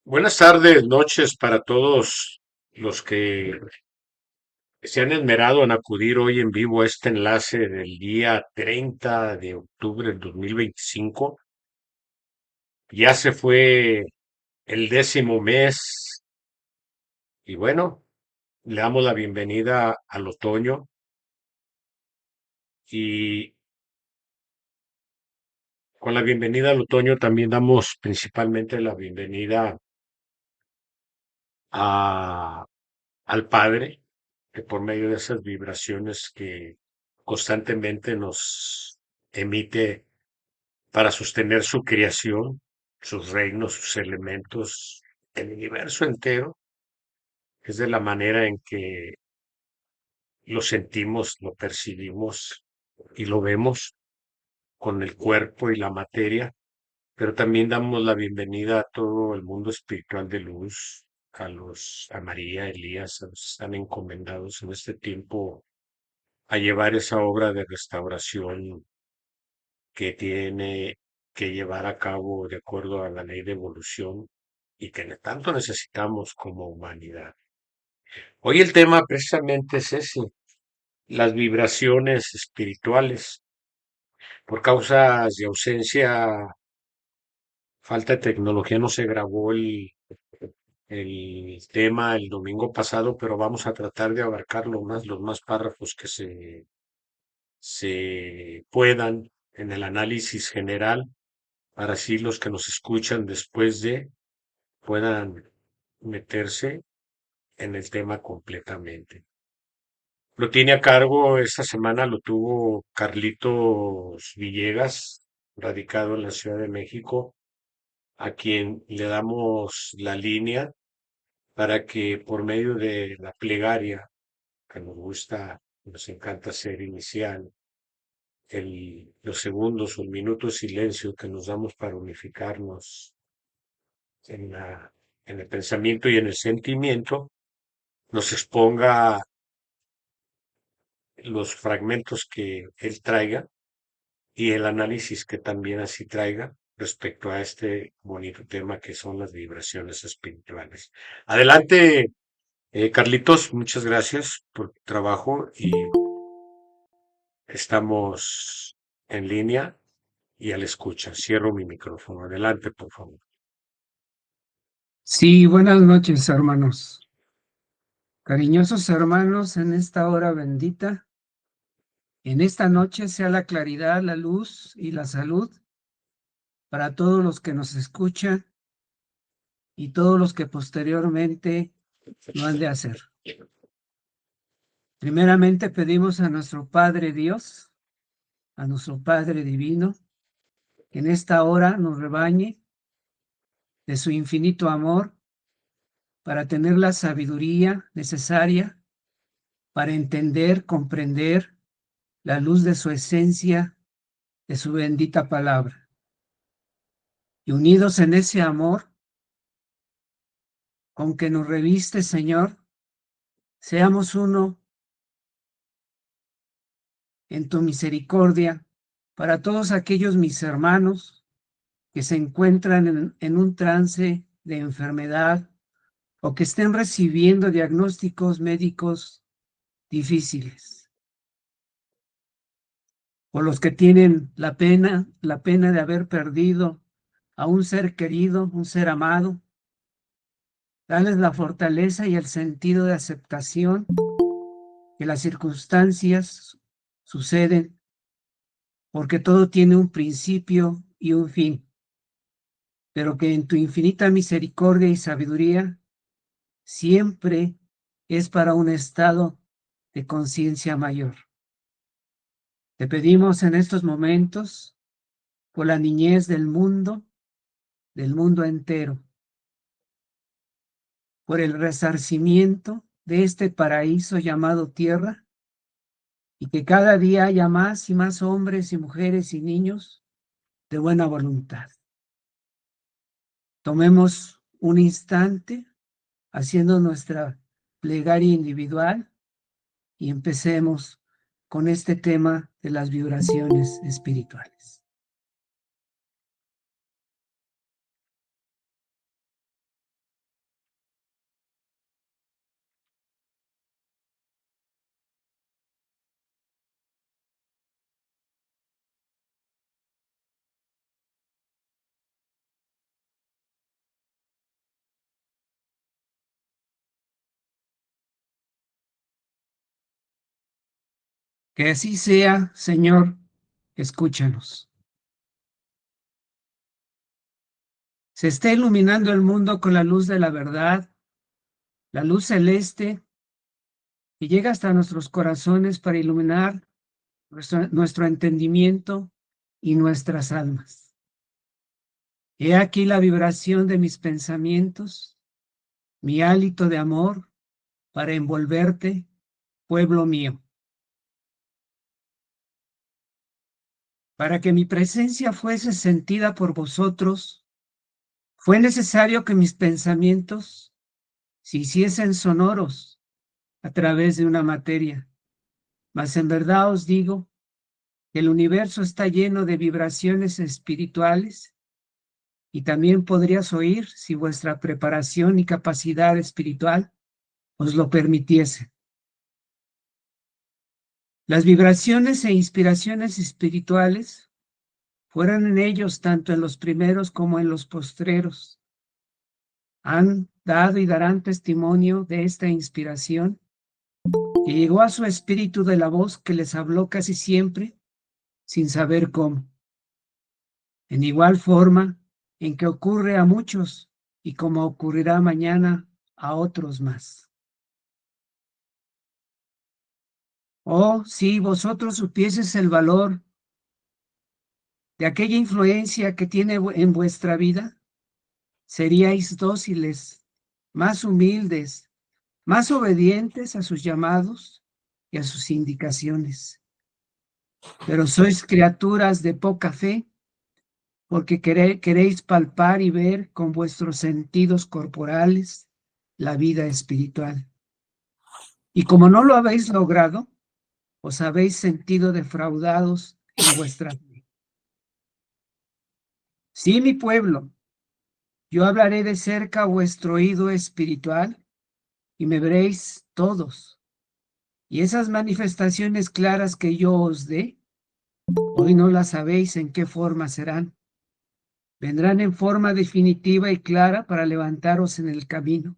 Buenas tardes, noches para todos los que se han esmerado en acudir hoy en vivo a este enlace del día 30 de octubre del 2025. Ya se fue el 10º mes y bueno, le damos la bienvenida al otoño y con la bienvenida al otoño también damos principalmente la bienvenida a, al Padre, que por medio de esas vibraciones que constantemente nos emite para sostener su creación, sus reinos, sus elementos, el universo entero, es de la manera en que lo sentimos, lo percibimos y lo vemos con el cuerpo y la materia, pero también damos la bienvenida a todo el mundo espiritual de luz, a María, Elías, a los que están encomendados en este tiempo a llevar esa obra de restauración que tiene que llevar a cabo de acuerdo a la ley de evolución y que tanto necesitamos como humanidad. Hoy el tema precisamente es ese, las vibraciones espirituales. Por causas de ausencia, falta de tecnología, no se grabó el tema el domingo pasado, pero vamos a tratar de abarcar los más párrafos que se puedan en el análisis general para así los que nos escuchan después de puedan meterse en el tema completamente. Lo tiene a cargo, esta semana lo tuvo Carlitos Villegas, radicado en la Ciudad de México, a quien le damos la línea para que por medio de la plegaria, que nos gusta, nos encanta hacer inicial, los segundos o el minuto de silencio que nos damos para unificarnos en, en el pensamiento y en el sentimiento, nos exponga los fragmentos que él traiga y el análisis que también así traiga respecto a este bonito tema que son las vibraciones espirituales. Adelante, Carlitos, muchas gracias por tu trabajo y estamos en línea y a la escucha. Cierro mi micrófono. Adelante, por favor. Sí, buenas noches, hermanos. Cariñosos hermanos, en esta hora bendita, en esta noche sea la claridad, la luz y la salud para todos los que nos escuchan y todos los que posteriormente lo han de hacer. Primeramente pedimos a nuestro Padre Dios, a nuestro Padre Divino, que en esta hora nos rebañe de su infinito amor para tener la sabiduría necesaria para entender, comprender la luz de su esencia, de su bendita palabra. Y unidos en ese amor con que nos reviste, Señor, seamos uno en tu misericordia para todos aquellos mis hermanos que se encuentran en un trance de enfermedad o que estén recibiendo diagnósticos médicos difíciles, o los que tienen la pena de haber perdido a un ser querido, un ser amado. Dales la fortaleza y el sentido de aceptación que las circunstancias suceden porque todo tiene un principio y un fin, pero que en tu infinita misericordia y sabiduría siempre es para un estado de conciencia mayor. Te pedimos en estos momentos por la niñez del mundo entero, por el resarcimiento de este paraíso llamado tierra, y que cada día haya más y más hombres y mujeres y niños de buena voluntad. Tomemos un instante haciendo nuestra plegaria individual y empecemos con este tema de las vibraciones espirituales. Que así sea, Señor, escúchanos. Se está iluminando el mundo con la luz de la verdad, la luz celeste, y llega hasta nuestros corazones para iluminar nuestro entendimiento y nuestras almas. He aquí la vibración de mis pensamientos, mi hálito de amor para envolverte, pueblo mío. Para que mi presencia fuese sentida por vosotros, fue necesario que mis pensamientos se hiciesen sonoros a través de una materia. Mas en verdad os digo que el universo está lleno de vibraciones espirituales y también podrías oír si vuestra preparación y capacidad espiritual os lo permitiese. Las vibraciones e inspiraciones espirituales fueron en ellos tanto en los primeros como en los postreros. Han dado y darán testimonio de esta inspiración que llegó a su espíritu de la voz que les habló casi siempre sin saber cómo. En igual forma en que ocurre a muchos y como ocurrirá mañana a otros más. Oh, si vosotros supieseis el valor de aquella influencia que tiene en vuestra vida, seríais dóciles, más humildes, más obedientes a sus llamados y a sus indicaciones. Pero sois criaturas de poca fe, porque queréis palpar y ver con vuestros sentidos corporales la vida espiritual. Y como no lo habéis logrado, os habéis sentido defraudados en vuestra fe. Sí, mi pueblo, yo hablaré de cerca a vuestro oído espiritual y me veréis todos. Y esas manifestaciones claras que yo os dé, hoy no las sabéis en qué forma serán. Vendrán en forma definitiva y clara para levantaros en el camino.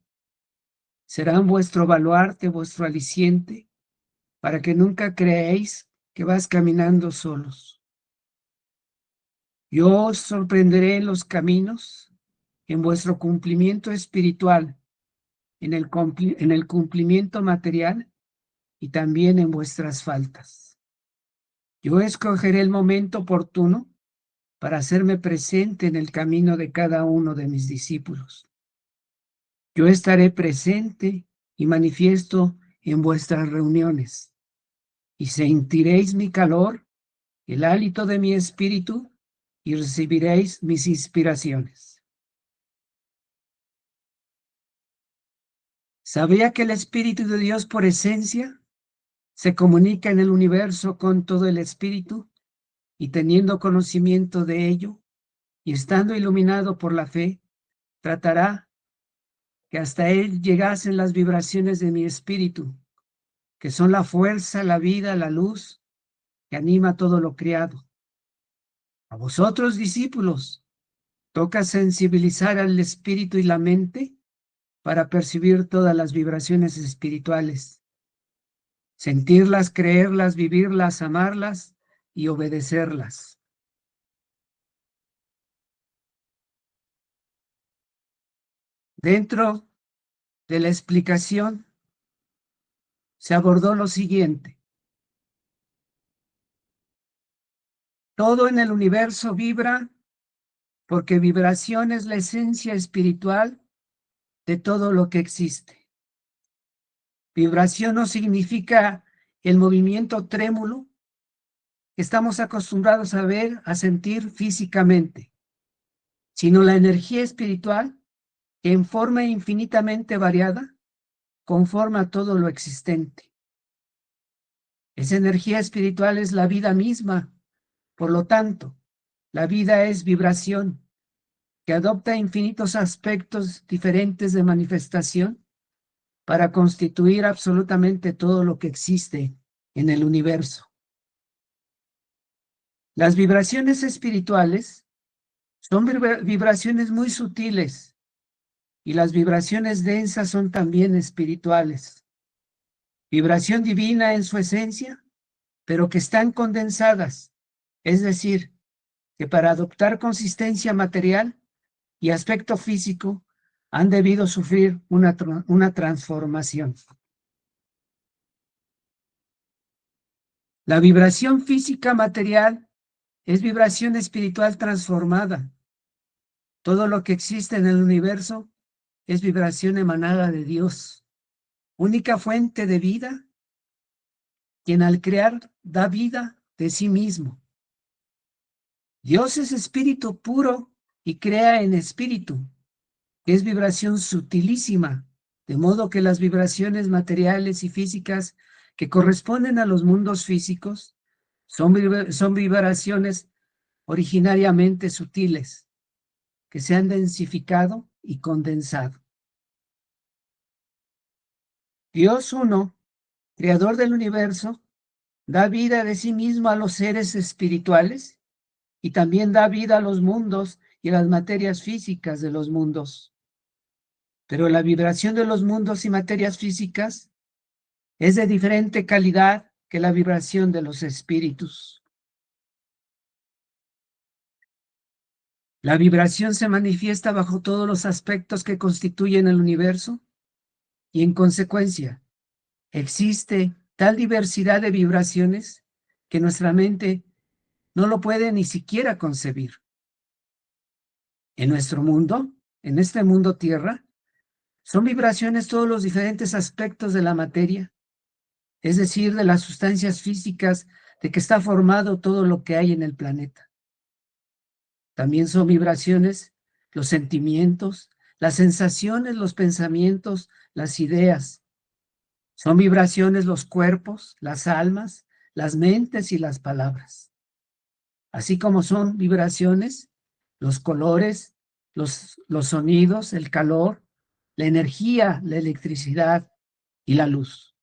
Serán vuestro baluarte, vuestro aliciente, para que nunca creáis que vas caminando solos. Yo os sorprenderé en los caminos, en vuestro cumplimiento espiritual, en el cumplimiento material y también en vuestras faltas. Yo escogeré el momento oportuno para hacerme presente en el camino de cada uno de mis discípulos. Yo estaré presente y manifiesto en vuestras reuniones, y sentiréis mi calor, el hálito de mi espíritu, y recibiréis mis inspiraciones. ¿Sabía que el Espíritu de Dios por esencia se comunica en el universo con todo el espíritu? Y teniendo conocimiento de ello, y estando iluminado por la fe, tratará que hasta él llegasen las vibraciones de mi espíritu, que son la fuerza, la vida, la luz, que anima todo lo creado. A vosotros, discípulos, toca sensibilizar al espíritu y la mente para percibir todas las vibraciones espirituales, sentirlas, creerlas, vivirlas, amarlas y obedecerlas. Dentro de la explicación se abordó lo siguiente. Todo en el universo vibra porque vibración es la esencia espiritual de todo lo que existe. Vibración no significa el movimiento trémulo que estamos acostumbrados a ver, a sentir físicamente, sino la energía espiritual que en forma infinitamente variada conforma todo lo existente. Esa energía espiritual es la vida misma. Por lo tanto, la vida es vibración que adopta infinitos aspectos diferentes de manifestación para constituir absolutamente todo lo que existe en el universo. Las vibraciones espirituales son vibraciones muy sutiles y las vibraciones densas son también espirituales. Vibración divina en su esencia pero que están condensadas, es decir, que para adoptar consistencia material y aspecto físico han debido sufrir una transformación. La vibración física material es vibración espiritual transformada. Todo lo que existe en el universo es vibración emanada de Dios, única fuente de vida, quien al crear da vida de sí mismo. Dios es espíritu puro y crea en espíritu, que es vibración sutilísima, de modo que las vibraciones materiales y físicas que corresponden a los mundos físicos son vibraciones originariamente sutiles, que se han densificado y condensado. Dios uno, creador del universo, da vida de sí mismo a los seres espirituales y también da vida a los mundos y a las materias físicas de los mundos. Pero la vibración de los mundos y materias físicas es de diferente calidad que la vibración de los espíritus. La vibración se manifiesta bajo todos los aspectos que constituyen el universo y en consecuencia existe tal diversidad de vibraciones que nuestra mente no lo puede ni siquiera concebir. En nuestro mundo, en este mundo tierra, son vibraciones todos los diferentes aspectos de la materia, es decir, de las sustancias físicas de que está formado todo lo que hay en el planeta. También son vibraciones los sentimientos, las sensaciones, los pensamientos, las ideas. Son vibraciones los cuerpos, las almas, las mentes y las palabras. Así como son vibraciones los colores, los sonidos, el calor, la energía, la electricidad y la luz.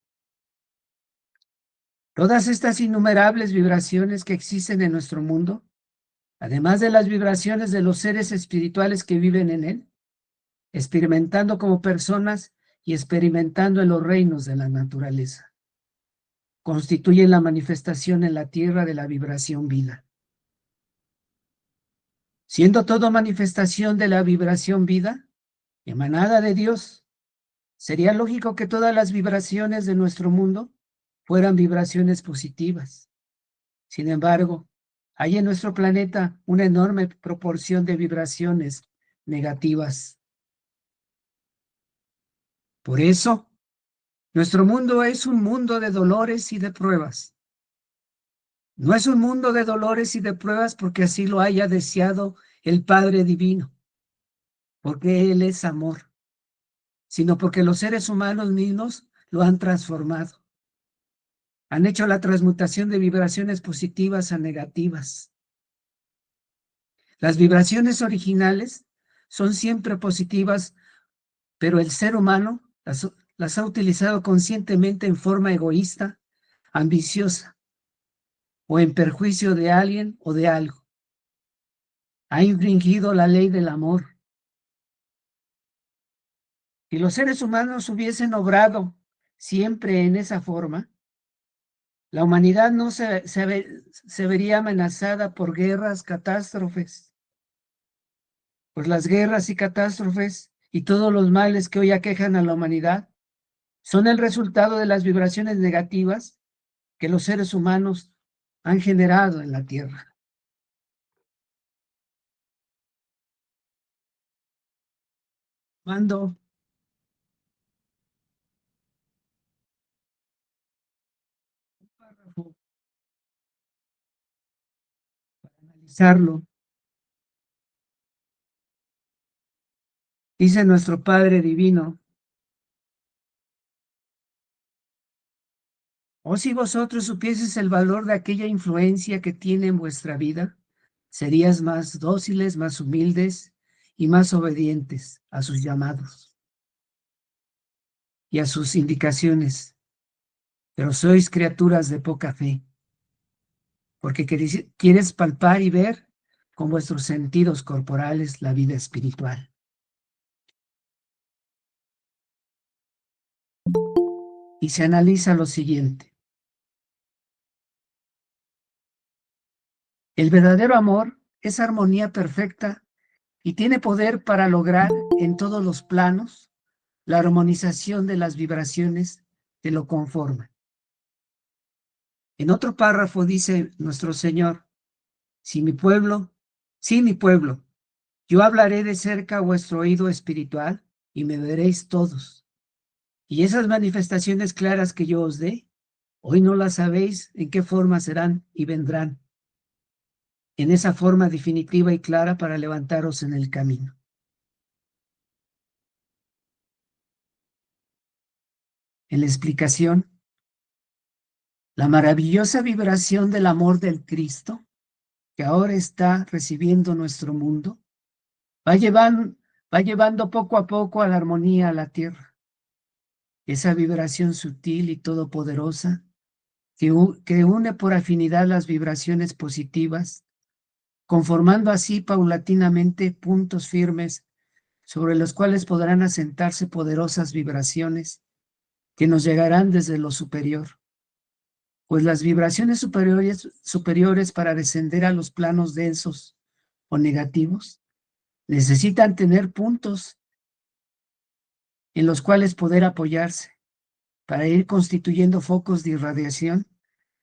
Todas estas innumerables vibraciones que existen en nuestro mundo, además de las vibraciones de los seres espirituales que viven en él, experimentando como personas y experimentando en los reinos de la naturaleza, constituyen la manifestación en la tierra de la vibración vida. Siendo todo manifestación de la vibración vida, emanada de Dios, sería lógico que todas las vibraciones de nuestro mundo fueran vibraciones positivas. Sin embargo, hay en nuestro planeta una enorme proporción de vibraciones negativas. Por eso, nuestro mundo es un mundo de dolores y de pruebas. No es un mundo de dolores y de pruebas porque así lo haya deseado el Padre Divino, porque Él es amor, sino porque los seres humanos mismos lo han transformado. Han hecho la transmutación de vibraciones positivas a negativas. Las vibraciones originales son siempre positivas, pero el ser humano las ha utilizado conscientemente en forma egoísta, ambiciosa o en perjuicio de alguien o de algo. Ha infringido la ley del amor. Si los seres humanos hubiesen obrado siempre en esa forma, la humanidad no se vería amenazada por guerras, catástrofes, pues las guerras y catástrofes y todos los males que hoy aquejan a la humanidad son el resultado de las vibraciones negativas que los seres humanos han generado en la Tierra. Mando un párrafo para analizarlo. Dice nuestro Padre Divino: oh, si vosotros supieseis el valor de aquella influencia que tiene en vuestra vida, serías más dóciles, más humildes y más obedientes a sus llamados y a sus indicaciones. Pero sois criaturas de poca fe, porque quieres palpar y ver con vuestros sentidos corporales la vida espiritual. Y se analiza lo siguiente: El verdadero amor es armonía perfecta y tiene poder para lograr en todos los planos la armonización de las vibraciones que lo conforman. En otro párrafo dice nuestro Señor, si mi pueblo, sí mi pueblo, yo hablaré de cerca a vuestro oído espiritual y me veréis todos. Y esas manifestaciones claras que yo os dé, hoy no las sabéis en qué forma serán y vendrán, en esa forma definitiva y clara para levantaros en el camino. En la explicación, la maravillosa vibración del amor del Cristo, que ahora está recibiendo nuestro mundo, va llevando, va llevando poco a poco a la armonía a la tierra. Esa vibración sutil y todopoderosa que une por afinidad las vibraciones positivas, conformando así paulatinamente puntos firmes sobre los cuales podrán asentarse poderosas vibraciones que nos llegarán desde lo superior. Pues las vibraciones superiores para descender a los planos densos o negativos necesitan tener puntos en los cuales poder apoyarse para ir constituyendo focos de irradiación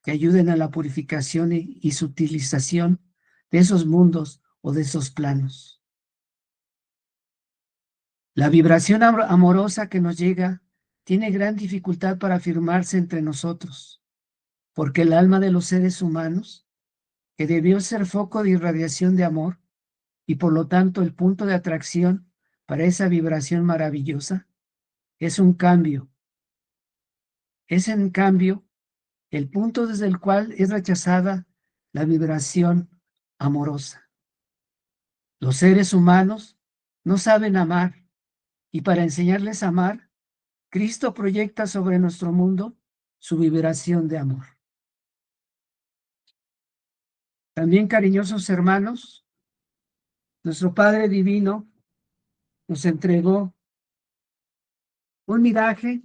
que ayuden a la purificación y sutilización de esos mundos o de esos planos. La vibración amorosa que nos llega tiene gran dificultad para afirmarse entre nosotros, porque el alma de los seres humanos, que debió ser foco de irradiación de amor y por lo tanto el punto de atracción para esa vibración maravillosa, es un cambio. Es en cambio el punto desde el cual es rechazada la vibración amorosa. Los seres humanos no saben amar y para enseñarles a amar, Cristo proyecta sobre nuestro mundo su vibración de amor. También, cariñosos hermanos, nuestro Padre Divino nos entregó un miraje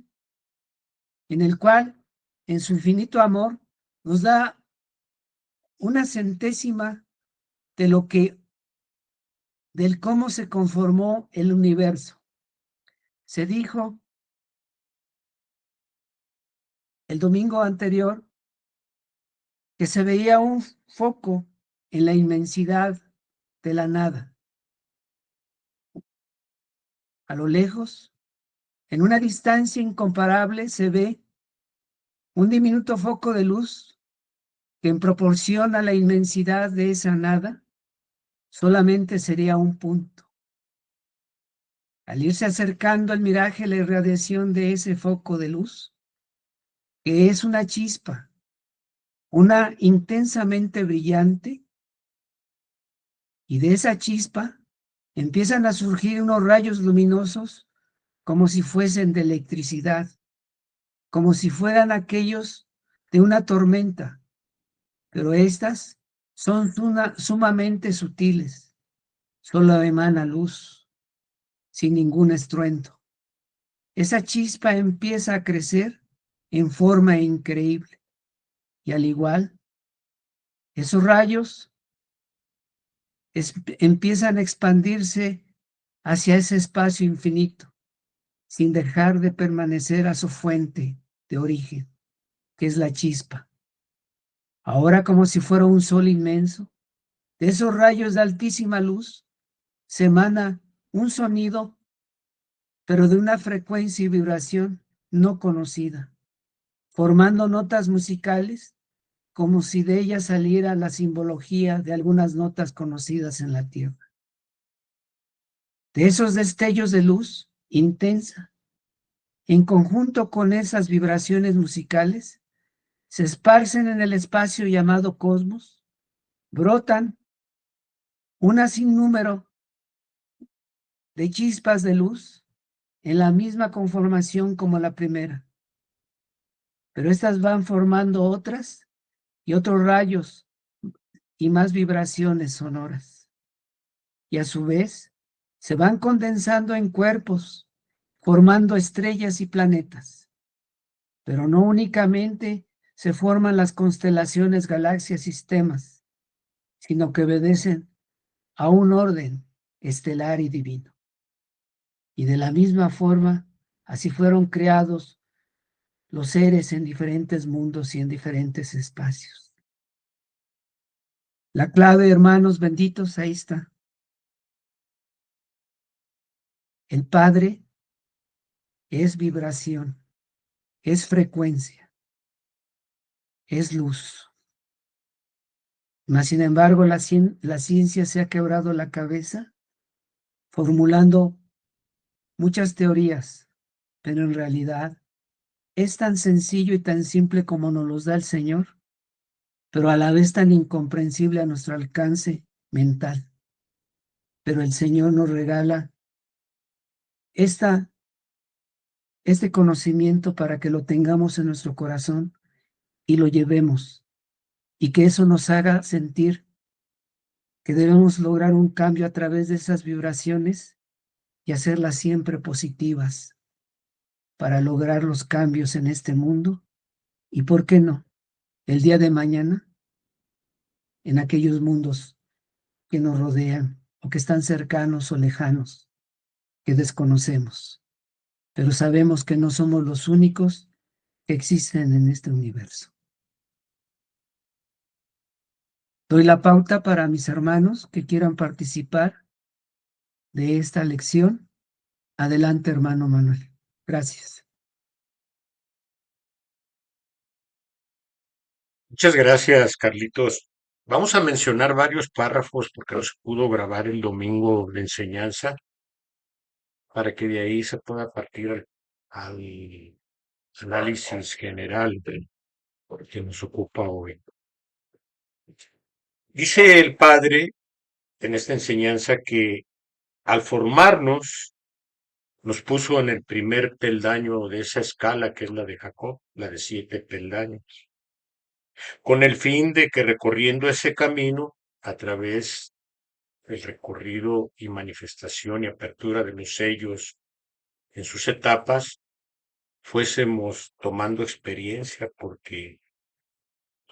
en el cual, en su infinito amor, nos da una centésima de lo que, del cómo se conformó el universo. Se dijo el domingo anterior que se veía un foco en la inmensidad de la nada. A lo lejos, en una distancia incomparable, se ve un diminuto foco de luz que en proporción a la inmensidad de esa nada, solamente sería un punto. Al irse acercando al miraje la irradiación de ese foco de luz, que es una chispa, una intensamente brillante, y de esa chispa empiezan a surgir unos rayos luminosos como si fuesen de electricidad, como si fueran aquellos de una tormenta, pero estas son sumamente sutiles, solo emana luz, sin ningún estruendo. Esa chispa empieza a crecer en forma increíble, y al igual, esos rayos empiezan a expandirse hacia ese espacio infinito, sin dejar de permanecer a su fuente de origen, que es la chispa. Ahora, como si fuera un sol inmenso, de esos rayos de altísima luz se emana un sonido, pero de una frecuencia y vibración no conocida, formando notas musicales como si de ellas saliera la simbología de algunas notas conocidas en la tierra. De esos destellos de luz intensa, en conjunto con esas vibraciones musicales, se esparcen en el espacio llamado cosmos, brotan una sinnúmero de chispas de luz en la misma conformación como la primera, pero estas van formando otras y otros rayos y más vibraciones sonoras, y a su vez se van condensando en cuerpos, formando estrellas y planetas, pero no únicamente se forman las constelaciones, galaxias, sistemas, sino que obedecen a un orden estelar y divino. Y de la misma forma, así fueron creados los seres en diferentes mundos y en diferentes espacios. La clave, hermanos benditos, ahí está. El Padre es vibración, es frecuencia, es luz. Mas, sin embargo, la ciencia se ha quebrado la cabeza formulando muchas teorías, pero en realidad es tan sencillo y tan simple como nos los da el Señor, pero a la vez tan incomprensible a nuestro alcance mental. Pero el Señor nos regala esta, este conocimiento para que lo tengamos en nuestro corazón y lo llevemos, y que eso nos haga sentir que debemos lograr un cambio a través de esas vibraciones y hacerlas siempre positivas para lograr los cambios en este mundo y, ¿por qué no?, el día de mañana en aquellos mundos que nos rodean o que están cercanos o lejanos, que desconocemos, pero sabemos que no somos los únicos que existen en este universo. Doy la pauta para mis hermanos que quieran participar de esta lección. Adelante, hermano Manuel. Gracias. Muchas gracias, Carlitos. Vamos a mencionar varios párrafos porque no se pudo grabar el domingo de enseñanza para que de ahí se pueda partir al análisis general de que nos ocupa hoy. Dice el Padre en esta enseñanza que al formarnos nos puso en el primer peldaño de esa escala que es la de Jacob, la de 7 peldaños, con el fin de que recorriendo ese camino a través del recorrido y manifestación y apertura de los sellos en sus etapas, fuésemos tomando experiencia porque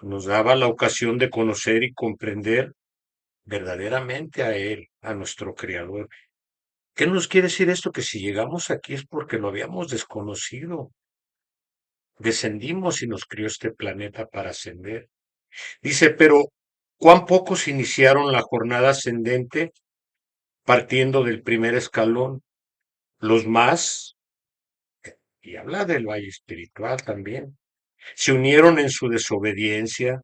nos daba la ocasión de conocer y comprender verdaderamente a Él, a nuestro Creador. ¿Qué nos quiere decir esto? Que si llegamos aquí es porque lo habíamos desconocido. Descendimos y nos crió este planeta para ascender. Dice, pero cuán pocos iniciaron la jornada ascendente partiendo del primer escalón. Los más, y habla del valle espiritual también, se unieron en su desobediencia,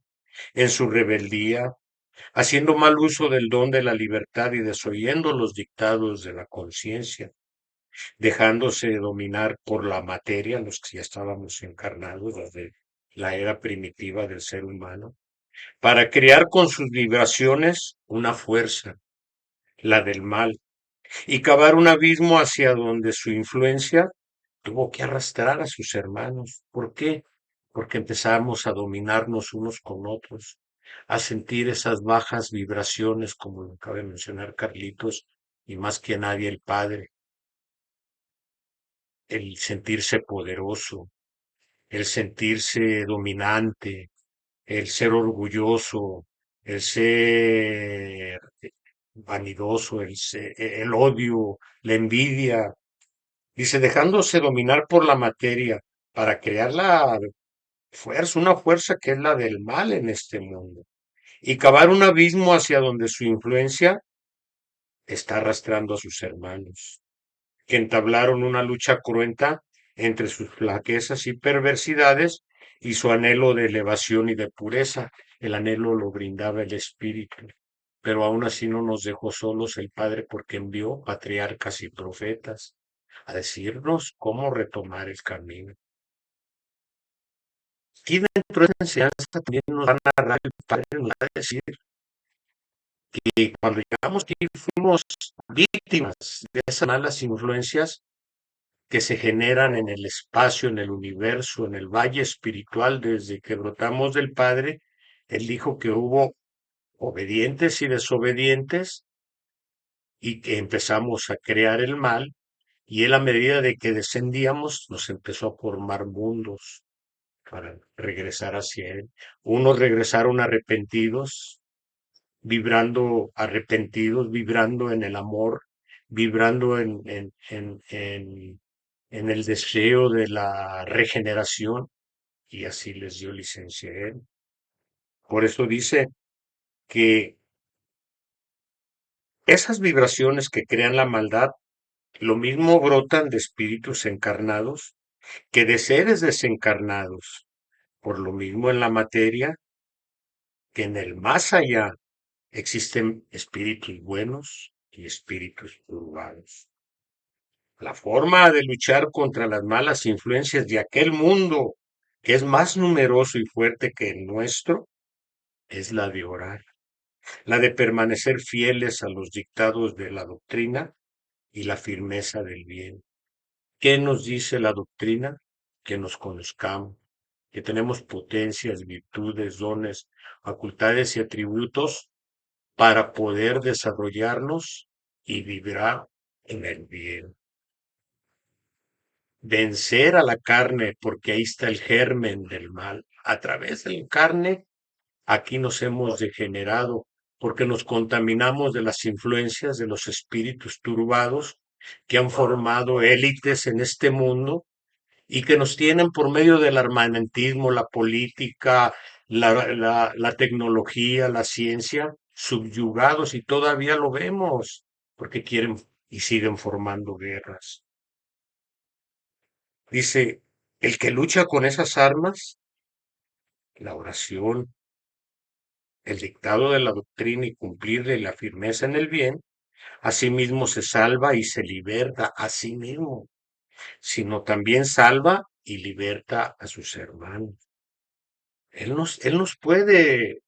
en su rebeldía, haciendo mal uso del don de la libertad y desoyendo los dictados de la conciencia, dejándose dominar por la materia, los que ya estábamos encarnados desde la era primitiva del ser humano, para crear con sus vibraciones una fuerza, la del mal, y cavar un abismo hacia donde su influencia tuvo que arrastrar a sus hermanos. ¿Por qué? Porque empezamos a dominarnos unos con otros, a sentir esas bajas vibraciones, como lo acaba de mencionar Carlitos, y más que nadie el Padre, el sentirse poderoso, el sentirse dominante, el ser orgulloso, el ser vanidoso, el odio, la envidia. Dice, dejándose dominar por la materia para crear la fuerza, una fuerza que es la del mal en este mundo, y cavar un abismo hacia donde su influencia está arrastrando a sus hermanos, que entablaron una lucha cruenta entre sus flaquezas y perversidades y su anhelo de elevación y de pureza. El anhelo lo brindaba el Espíritu, pero aún así no nos dejó solos el Padre porque envió patriarcas y profetas a decirnos cómo retomar el camino. Aquí dentro de esta enseñanza también nos va a narrar el Padre, nos va a decir que cuando llegamos aquí fuimos víctimas de esas malas influencias que se generan en el espacio, en el universo, en el valle espiritual, desde que brotamos del Padre. Él dijo que hubo obedientes y desobedientes y que empezamos a crear el mal, y él a medida de que descendíamos nos empezó a formar mundos para regresar hacia él. Unos regresaron arrepentidos, vibrando arrepentidos, vibrando en el amor, vibrando en el deseo de la regeneración, y así les dio licencia a él. Por eso dice que esas vibraciones que crean la maldad, lo mismo brotan de espíritus encarnados que de seres desencarnados. Por lo mismo en la materia, que en el más allá existen espíritus buenos y espíritus turbados. La forma de luchar contra las malas influencias de aquel mundo que es más numeroso y fuerte que el nuestro es la de orar, la de permanecer fieles a los dictados de la doctrina y la firmeza del bien. ¿Qué nos dice la doctrina? Que nos conozcamos, que tenemos potencias, virtudes, dones, facultades y atributos para poder desarrollarnos y vibrar en el bien. Vencer a la carne, porque ahí está el germen del mal. A través de la carne, aquí nos hemos degenerado, porque nos contaminamos de las influencias de los espíritus turbados que han formado élites en este mundo y que nos tienen por medio del armamentismo, la política, la tecnología, la ciencia, subyugados y todavía lo vemos, porque quieren y siguen formando guerras. Dice, el que lucha con esas armas, la oración, el dictado de la doctrina y cumplirle la firmeza en el bien, asimismo se salva y se liberta a sí mismo, sino también salva y liberta a sus hermanos. Él nos puede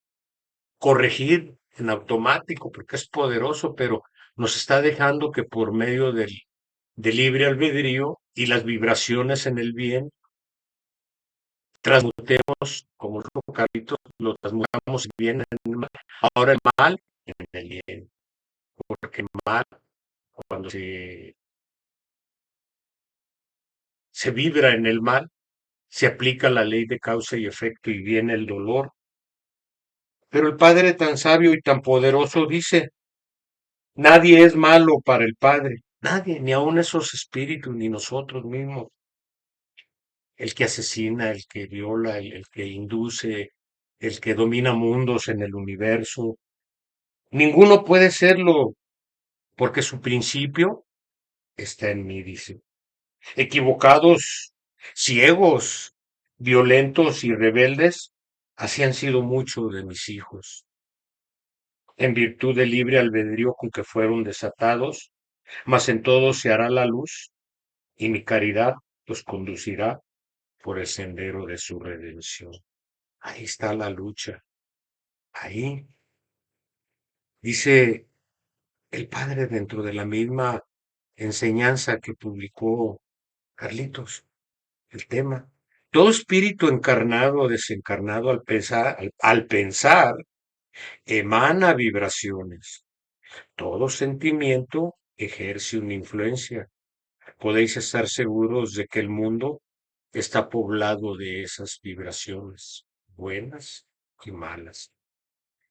corregir en automático porque es poderoso, pero nos está dejando que por medio del libre albedrío y las vibraciones en el bien, transmutemos como los carritos, lo transmutamos bien en el mal. Ahora el mal en el bien, porque el mal, cuando se vibra en el mal, se aplica la ley de causa y efecto y viene el dolor. Pero el Padre tan sabio y tan poderoso dice, nadie es malo para el Padre, nadie, ni aun esos espíritus, ni nosotros mismos. El que asesina, el que viola, el que induce, el que domina mundos en el universo. Ninguno puede serlo, porque su principio está en mí, dice. Equivocados, ciegos, violentos y rebeldes, así han sido muchos de mis hijos. En virtud del libre albedrío con que fueron desatados, mas en todo se hará la luz, y mi caridad los conducirá por el sendero de su redención. Ahí está la lucha. Ahí dice el Padre dentro de la misma enseñanza que publicó Carlitos, el tema. Todo espíritu encarnado o desencarnado al pensar emana vibraciones. Todo sentimiento ejerce una influencia. Podéis estar seguros de que el mundo está poblado de esas vibraciones, buenas y malas.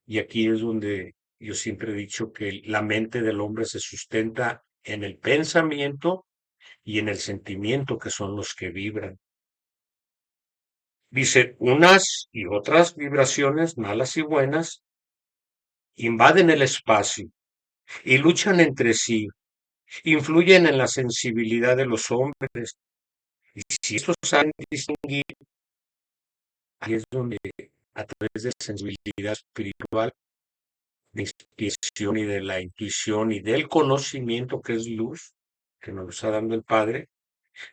Y aquí es donde yo siempre he dicho que la mente del hombre se sustenta en el pensamiento y en el sentimiento, que son los que vibran. Dice, unas y otras vibraciones, malas y buenas, invaden el espacio y luchan entre sí, influyen en la sensibilidad de los hombres. Y si estos saben distinguir, ahí es donde a través de la sensibilidad espiritual, de inspiración y de la intuición y del conocimiento que es luz, que nos está dando el Padre,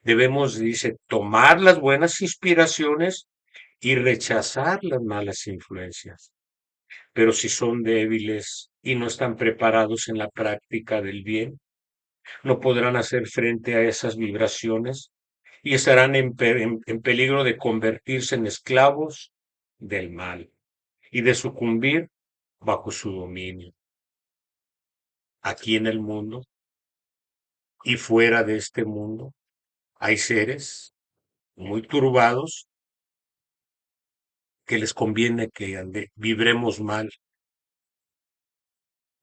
debemos, dice, tomar las buenas inspiraciones y rechazar las malas influencias. Pero si son débiles y no están preparados en la práctica del bien, no podrán hacer frente a esas vibraciones y estarán en peligro de convertirse en esclavos del mal y de sucumbir bajo su dominio. Aquí en el mundo y fuera de este mundo hay seres muy turbados que les conviene que vibremos mal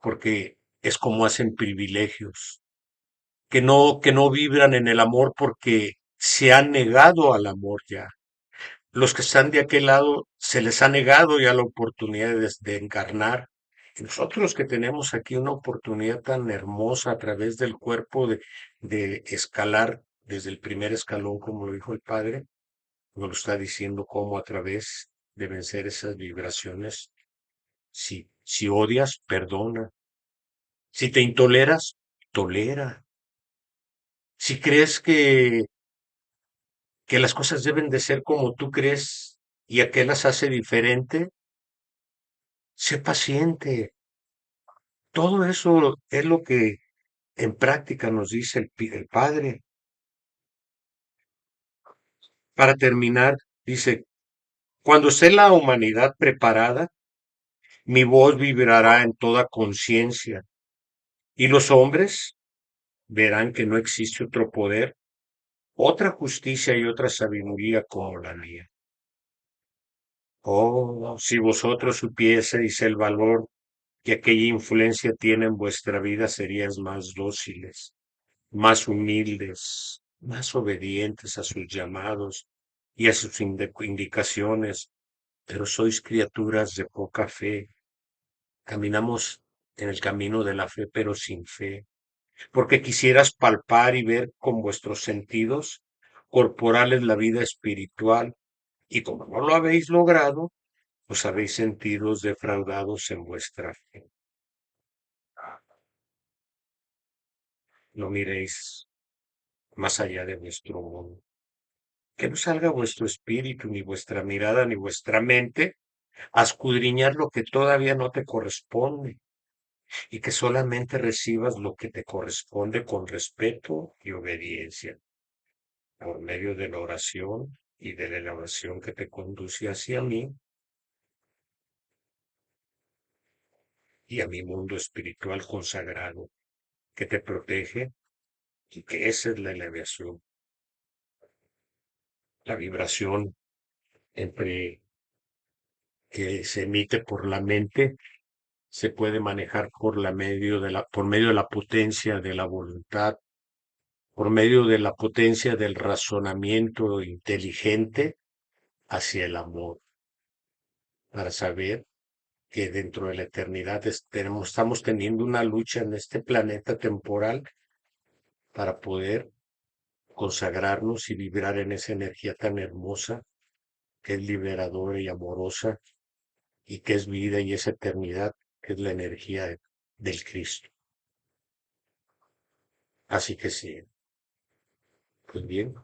porque es como hacen privilegios, que no vibran en el amor porque se han negado al amor ya. Los que están de aquel lado se les ha negado ya la oportunidad de encarnar. Y nosotros los que tenemos aquí una oportunidad tan hermosa a través del cuerpo de escalar desde el primer escalón, como lo dijo el Padre, nos lo está diciendo cómo a través de vencer esas vibraciones. Si odias, perdona. Si te intoleras, tolera. Si crees que las cosas deben de ser como tú crees y aquel las hace diferente, sé paciente. Todo eso es lo que en práctica nos dice el Padre. Para terminar, dice, cuando esté la humanidad preparada, mi voz vibrará en toda conciencia y los hombres verán que no existe otro poder, otra justicia y otra sabiduría como la mía. Oh, si vosotros supieseis el valor que aquella influencia tiene en vuestra vida, seríais más dóciles, más humildes, más obedientes a sus llamados y a sus indicaciones, pero sois criaturas de poca fe. Caminamos en el camino de la fe, pero sin fe, porque quisieras palpar y ver con vuestros sentidos corporales la vida espiritual, y como no lo habéis logrado, os habéis sentido defraudados en vuestra fe. No miréis más allá de vuestro mundo. Que no salga vuestro espíritu, ni vuestra mirada, ni vuestra mente a escudriñar lo que todavía no te corresponde, y que solamente recibas lo que te corresponde con respeto y obediencia, por medio de la oración y de la oración que te conduce hacia mí y a mi mundo espiritual consagrado, que te protege, y que esa es la elevación, la vibración entre que se emite por la mente se puede manejar por medio de la potencia de la voluntad, por medio de la potencia del razonamiento inteligente hacia el amor, para saber que dentro de la eternidad estamos teniendo una lucha en este planeta temporal para poder consagrarnos y vibrar en esa energía tan hermosa que es liberadora y amorosa y que es vida y es eternidad, que es la energía del Cristo. Así que sí, pues bien,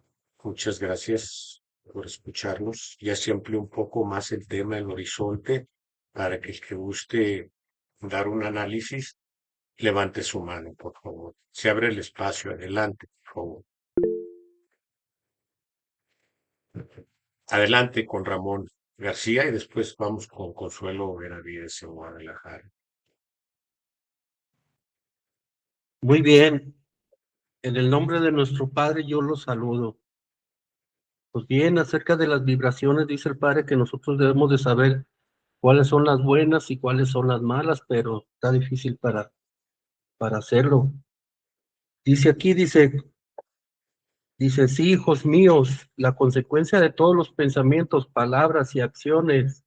muchas gracias por escucharnos. Ya se amplió un poco más el tema del horizonte para que el que guste dar un análisis, levante su mano, por favor. Se abre el espacio, adelante, por favor. Adelante con Ramón García y después vamos con Consuelo Benavides en Guadalajara. Muy bien, en el nombre de nuestro Padre yo los saludo. Pues bien, acerca de las vibraciones, dice el Padre que nosotros debemos de saber cuáles son las buenas y cuáles son las malas, pero está difícil para hacerlo. Dice aquí, dice, sí, hijos míos, la consecuencia de todos los pensamientos, palabras y acciones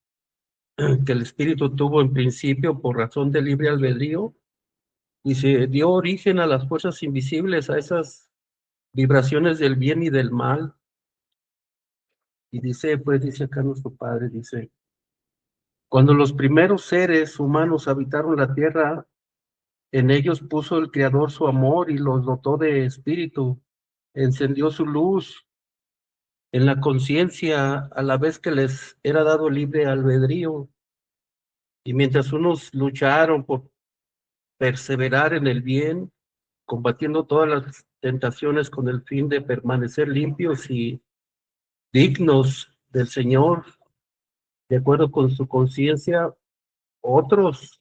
que el Espíritu tuvo en principio por razón de libre albedrío, y se dio origen a las fuerzas invisibles, a esas vibraciones del bien y del mal. Y dice, pues dice acá nuestro Padre, dice, cuando los primeros seres humanos habitaron la tierra, en ellos puso el Creador su amor y los dotó de espíritu, encendió su luz en la conciencia a la vez que les era dado libre albedrío. Y mientras unos lucharon por perseverar en el bien, combatiendo todas las tentaciones con el fin de permanecer limpios y dignos del Señor, de acuerdo con su conciencia, otros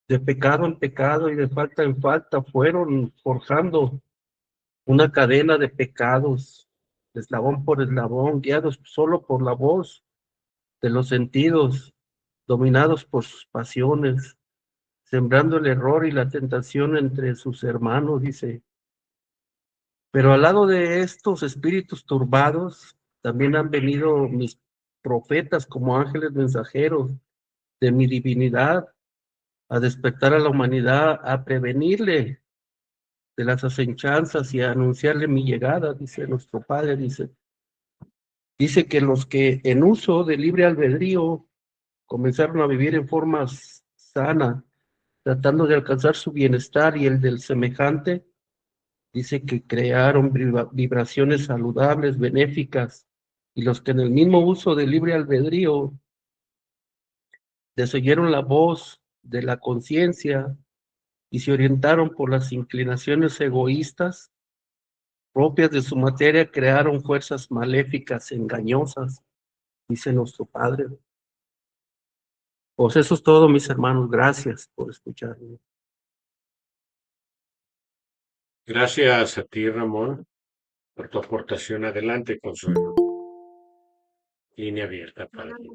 de pecado en pecado y de falta en falta fueron forjando una cadena de pecados, eslabón por eslabón, guiados solo por la voz de los sentidos, dominados por sus pasiones, sembrando el error y la tentación entre sus hermanos, dice. Pero al lado de estos espíritus turbados, también han venido mis profetas como ángeles mensajeros de mi divinidad, a despertar a la humanidad, a prevenirle de las asechanzas y a anunciarle mi llegada, dice nuestro Padre, dice que los que en uso de libre albedrío comenzaron a vivir en forma sana, tratando de alcanzar su bienestar y el del semejante, dice que crearon vibraciones saludables, benéficas, y los que en el mismo uso de libre albedrío desoyeron la voz de la conciencia y se orientaron por las inclinaciones egoístas propias de su materia, crearon fuerzas maléficas, engañosas, dice nuestro Padre. Pues eso es todo, mis hermanos. Gracias por escucharme. Gracias a ti, Ramón, por tu aportación. Adelante, Consuelo. Línea abierta para ti.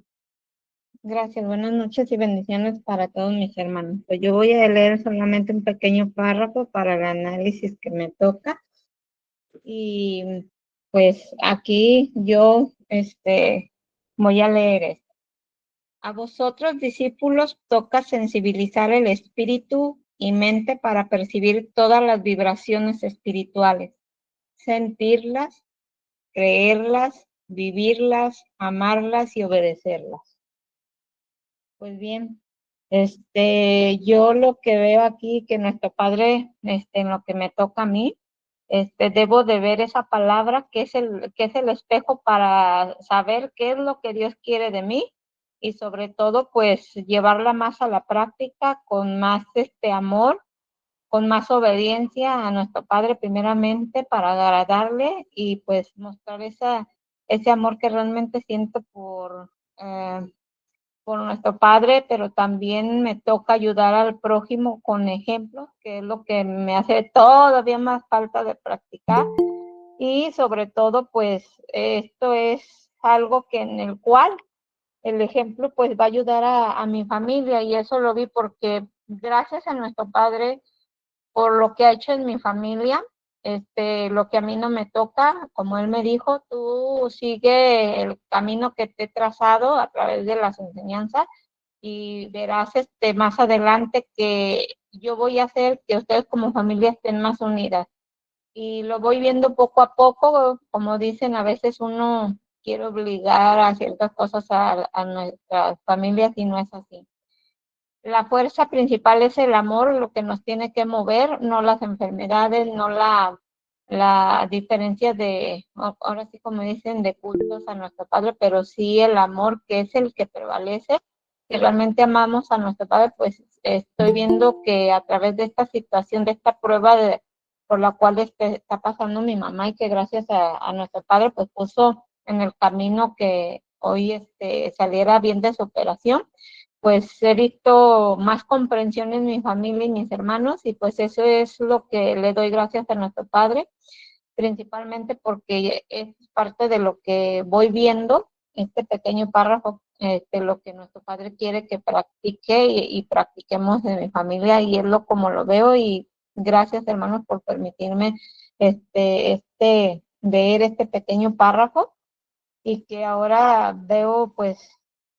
Gracias, buenas noches y bendiciones para todos mis hermanos. Pues yo voy a leer solamente un pequeño párrafo para el análisis que me toca. Y pues aquí yo voy a leer esto. A vosotros, discípulos, toca sensibilizar el espíritu y mente para percibir todas las vibraciones espirituales, sentirlas, creerlas, vivirlas, amarlas y obedecerlas. Pues bien, yo lo que veo aquí, que nuestro Padre, en lo que me toca a mí, debo de ver esa palabra que es el espejo para saber qué es lo que Dios quiere de mí y sobre todo, pues, llevarla más a la práctica con más amor, con más obediencia a nuestro Padre primeramente para agradarle y pues mostrar ese amor que realmente siento por nuestro Padre, pero también me toca ayudar al prójimo con ejemplos, que es lo que me hace todavía más falta de practicar. Y sobre todo, pues esto es algo que en el cual el ejemplo pues va a ayudar a mi familia y eso lo vi porque gracias a nuestro Padre por lo que ha hecho en mi familia, lo que a mí no me toca, como él me dijo, tú sigue el camino que te he trazado a través de las enseñanzas y verás más adelante que yo voy a hacer que ustedes como familia estén más unidas. Y lo voy viendo poco a poco, como dicen, a veces uno quiere obligar a ciertas cosas a nuestras familias y no es así. La fuerza principal es el amor, lo que nos tiene que mover, no las enfermedades, no la diferencia de, ahora sí como dicen, de cultos a nuestro Padre, pero sí el amor que es el que prevalece, que realmente amamos a nuestro Padre, pues estoy viendo que a través de esta situación, de esta prueba por la cual está pasando mi mamá y que gracias a nuestro Padre, pues puso en el camino que hoy saliera bien de su operación, pues he visto más comprensión en mi familia y mis hermanos y pues eso es lo que le doy gracias a nuestro Padre, principalmente porque es parte de lo que voy viendo, este pequeño párrafo, lo que nuestro Padre quiere que practique y practiquemos en mi familia y es lo como lo veo y gracias hermanos por permitirme ver este pequeño párrafo y que ahora veo pues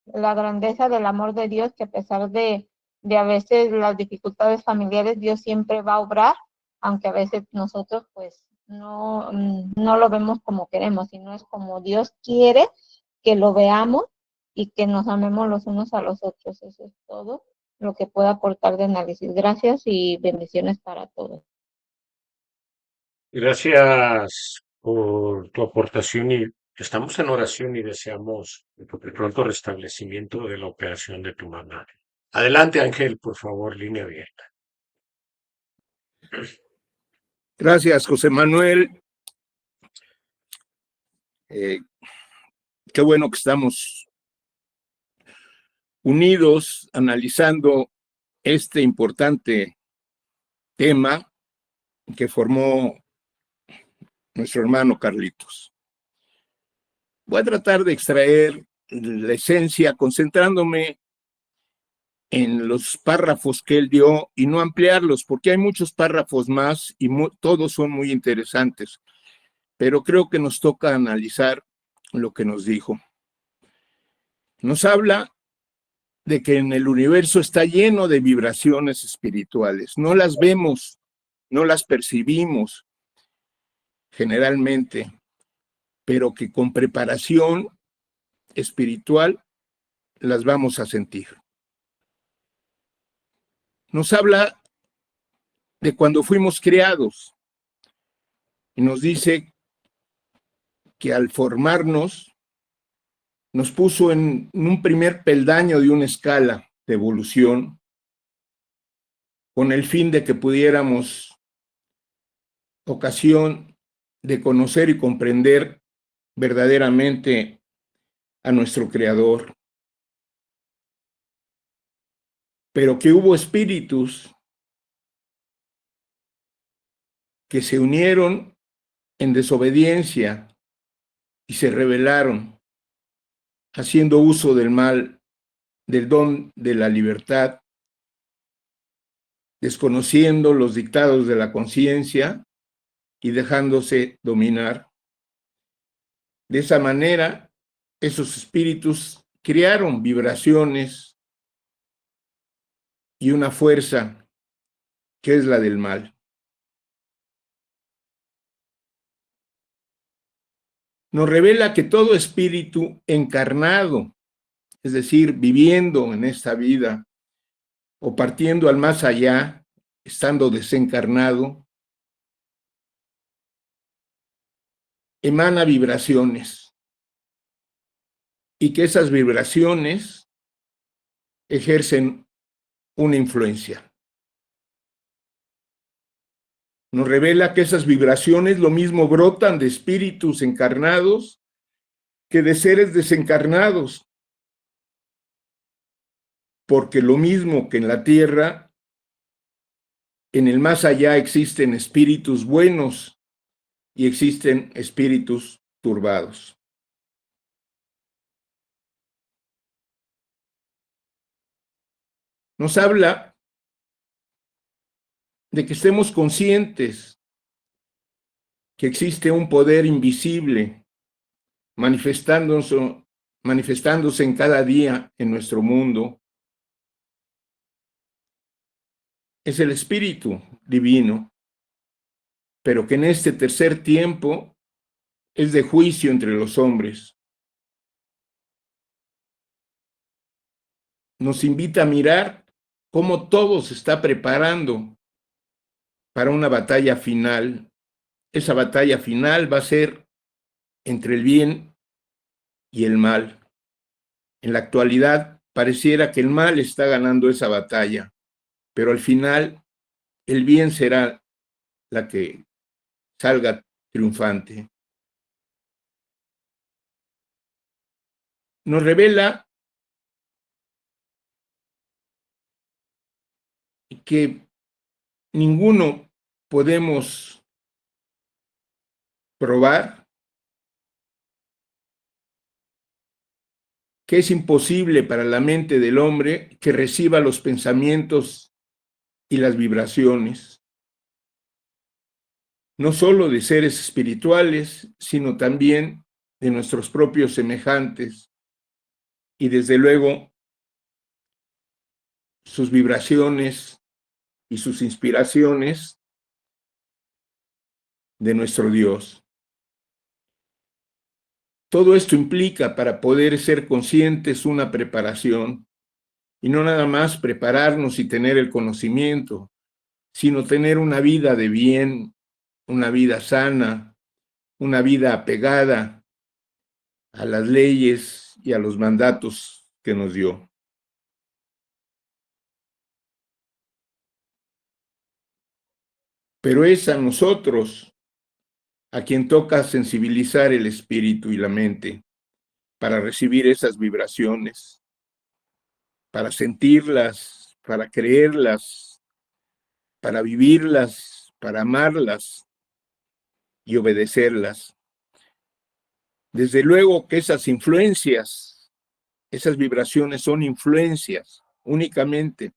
la grandeza del amor de Dios, que a pesar de a veces las dificultades familiares, Dios siempre va a obrar, aunque a veces nosotros pues no lo vemos como queremos, sino es como Dios quiere que lo veamos y que nos amemos los unos a los otros. Eso es todo lo que puedo aportar de análisis. Gracias y bendiciones para todos. Gracias por tu aportación y estamos en oración y deseamos el pronto restablecimiento de la operación de tu mamá. Adelante, Ángel, por favor, línea abierta. Gracias, José Manuel. Qué bueno que estamos unidos analizando este importante tema que formó nuestro hermano Carlitos. Voy a tratar de extraer la esencia concentrándome en los párrafos que él dio y no ampliarlos, porque hay muchos párrafos más y todos son muy interesantes, pero creo que nos toca analizar lo que nos dijo. Nos habla de que en el universo está lleno de vibraciones espirituales. No las vemos, no las percibimos generalmente, pero que con preparación espiritual las vamos a sentir. Nos habla de cuando fuimos creados y nos dice que al formarnos nos puso en un primer peldaño de una escala de evolución con el fin de que pudiéramos ocasión de conocer y comprender verdaderamente a nuestro Creador. Pero que hubo espíritus que se unieron en desobediencia y se rebelaron, haciendo uso del mal, del don de la libertad, desconociendo los dictados de la conciencia y dejándose dominar. De esa manera, esos espíritus crearon vibraciones y una fuerza que es la del mal. Nos revela que todo espíritu encarnado, es decir, viviendo en esta vida o partiendo al más allá, estando desencarnado, emana vibraciones y que esas vibraciones ejercen una influencia. Nos revela que esas vibraciones lo mismo brotan de espíritus encarnados que de seres desencarnados, porque lo mismo que en la tierra, en el más allá existen espíritus buenos y existen espíritus turbados. Nos habla de que estemos conscientes que existe un poder invisible manifestándose en cada día en nuestro mundo. Es el Espíritu Divino, pero que en este tercer tiempo es de juicio entre los hombres. Nos invita a mirar cómo todo se está preparando para una batalla final. Esa batalla final va a ser entre el bien y el mal. En la actualidad pareciera que el mal está ganando esa batalla, pero al final el bien será la que salga triunfante. Nos revela que ninguno podemos probar, que es imposible para la mente del hombre que reciba los pensamientos y las vibraciones, no solo de seres espirituales, sino también de nuestros propios semejantes y desde luego sus vibraciones y sus inspiraciones de nuestro Dios. Todo esto implica para poder ser conscientes una preparación, y no nada más prepararnos y tener el conocimiento, sino tener una vida de bien, una vida sana, una vida apegada a las leyes y a los mandatos que nos dio. Pero es a nosotros a quien toca sensibilizar el espíritu y la mente para recibir esas vibraciones, para sentirlas, para creerlas, para vivirlas, para amarlas y obedecerlas. Desde luego que esas influencias, esas vibraciones son influencias únicamente.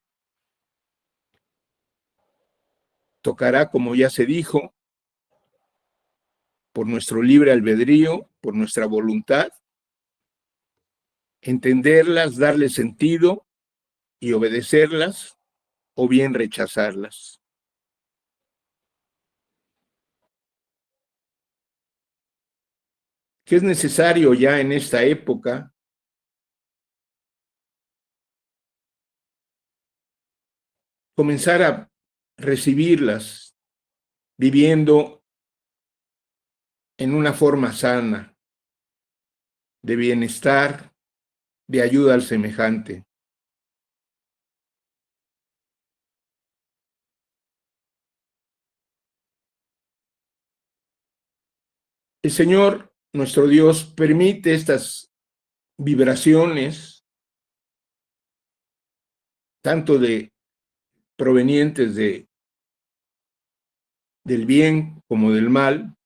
Tocará, como ya se dijo, por nuestro libre albedrío, por nuestra voluntad, entenderlas, darle sentido y obedecerlas, o bien rechazarlas. ¿Qué es necesario ya en esta época? Comenzar a recibirlas, viviendo en una forma sana, de bienestar, de ayuda al semejante. El Señor, nuestro Dios, permite estas vibraciones, tanto provenientes del bien como del mal,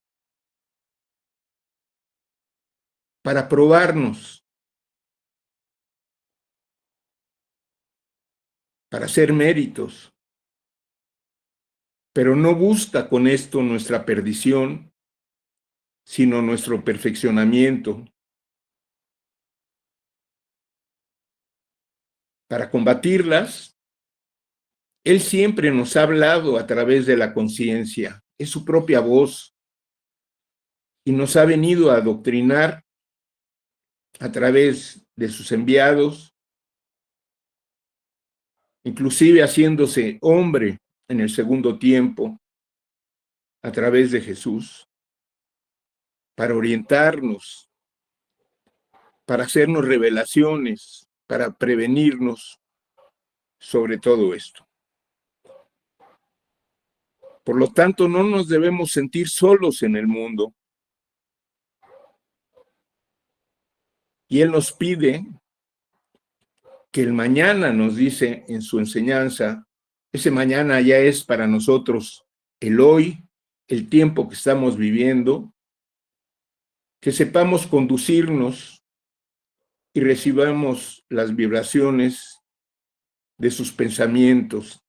para probarnos, para hacer méritos, pero no busca con esto nuestra perdición, sino nuestro perfeccionamiento. Para combatirlas, Él siempre nos ha hablado a través de la conciencia, es su propia voz, y nos ha venido a adoctrinar a través de sus enviados, inclusive haciéndose hombre en el segundo tiempo, a través de Jesús, para orientarnos, para hacernos revelaciones, para prevenirnos sobre todo esto. Por lo tanto, no nos debemos sentir solos en el mundo. Y Él nos pide que el mañana, nos dice en su enseñanza, ese mañana ya es para nosotros el hoy, el tiempo que estamos viviendo, que sepamos conducirnos y recibamos las vibraciones de sus pensamientos,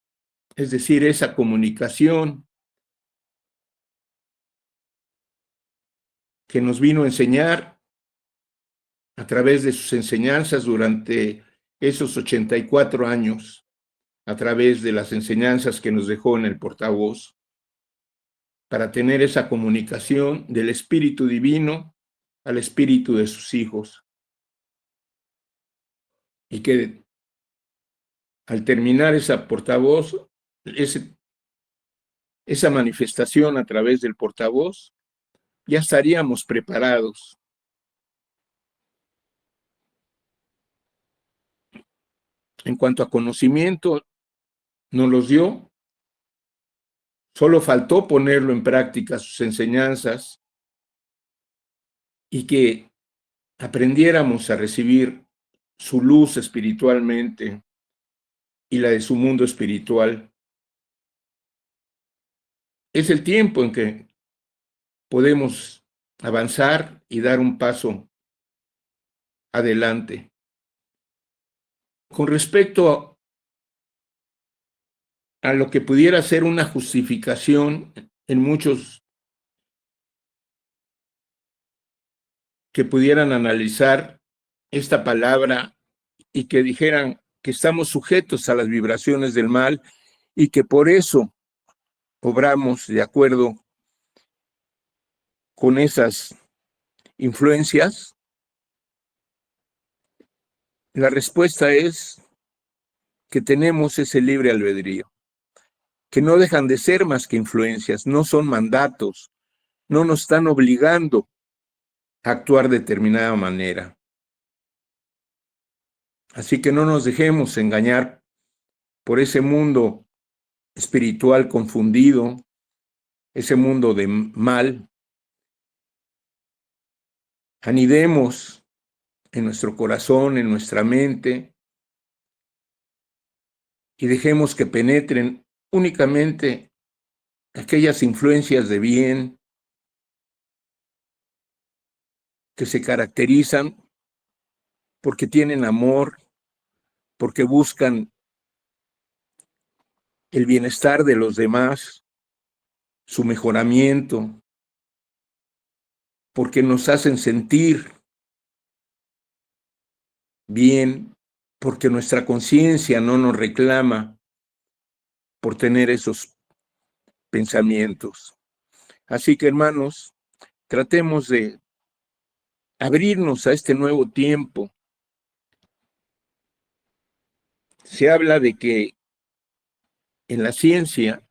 es decir, esa comunicación que nos vino a enseñar a través de sus enseñanzas durante esos 84 años, a través de las enseñanzas que nos dejó en el portavoz, para tener esa comunicación del Espíritu Divino al Espíritu de sus hijos. Y que al terminar esa portavoz, esa manifestación a través del portavoz, ya estaríamos preparados. En cuanto a conocimiento, nos los dio, solo faltó ponerlo en práctica sus enseñanzas y que aprendiéramos a recibir su luz espiritualmente y la de su mundo espiritual. Es el tiempo en que podemos avanzar y dar un paso adelante. Con respecto a lo que pudiera ser una justificación en muchos que pudieran analizar esta palabra y que dijeran que estamos sujetos a las vibraciones del mal y que por eso obramos de acuerdo con esas influencias, la respuesta es que tenemos ese libre albedrío, que no dejan de ser más que influencias, no son mandatos, no nos están obligando a actuar de determinada manera. Así que no nos dejemos engañar por ese mundo espiritual confundido, ese mundo de mal. Anidemos en nuestro corazón, en nuestra mente, y dejemos que penetren únicamente aquellas influencias de bien que se caracterizan porque tienen amor, porque buscan el bienestar de los demás, su mejoramiento, porque nos hacen sentir bien, porque nuestra conciencia no nos reclama por tener esos pensamientos. Así que, hermanos, tratemos de abrirnos a este nuevo tiempo. Se habla de que en la ciencia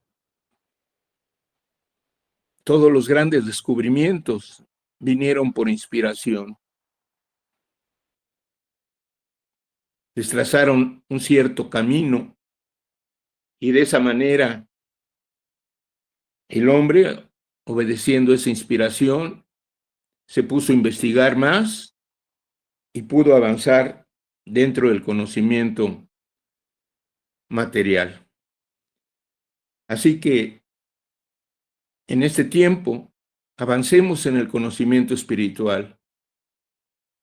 todos los grandes descubrimientos vinieron por inspiración. Les trazaron un cierto camino y de esa manera el hombre, obedeciendo esa inspiración, se puso a investigar más y pudo avanzar dentro del conocimiento material. Así que en este tiempo avancemos en el conocimiento espiritual.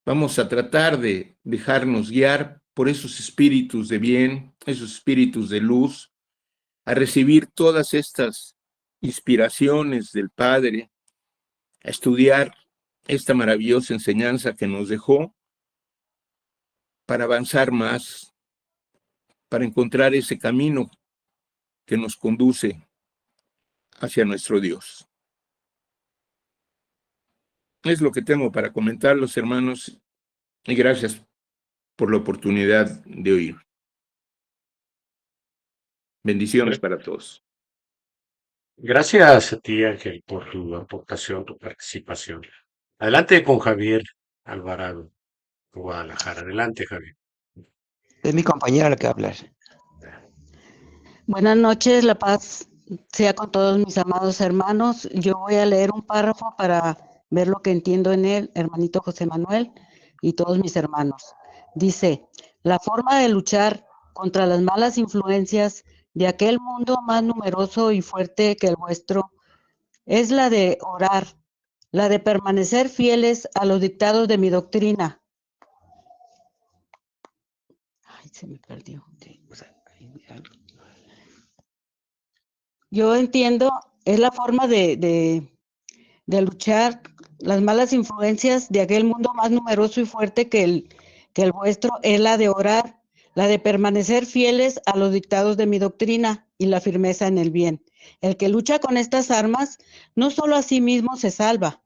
Vamos a tratar de dejarnos guiar por esos espíritus de bien, esos espíritus de luz, a recibir todas estas inspiraciones del Padre, a estudiar esta maravillosa enseñanza que nos dejó para avanzar más, para encontrar ese camino que nos conduce hacia nuestro Dios. Es lo que tengo para comentar, los hermanos, y gracias por la oportunidad de oír. Bendiciones para todos. Gracias a ti, Ángel, por tu aportación, tu participación. Adelante con Javier Alvarado, Guadalajara. Adelante, Javier. Es mi compañera la que va a hablar. Buenas noches, la paz sea con todos mis amados hermanos. Yo voy a leer un párrafo para ver lo que entiendo en él, hermanito José Manuel y todos mis hermanos. Dice, la forma de luchar contra las malas influencias de aquel mundo más numeroso y fuerte que el vuestro es la de orar, la de permanecer fieles a los dictados de mi doctrina. Ay, se me perdió. Yo entiendo, es la forma de luchar las malas influencias de aquel mundo más numeroso y fuerte que el vuestro, es la de orar, la de permanecer fieles a los dictados de mi doctrina y la firmeza en el bien. El que lucha con estas armas no solo a sí mismo se salva,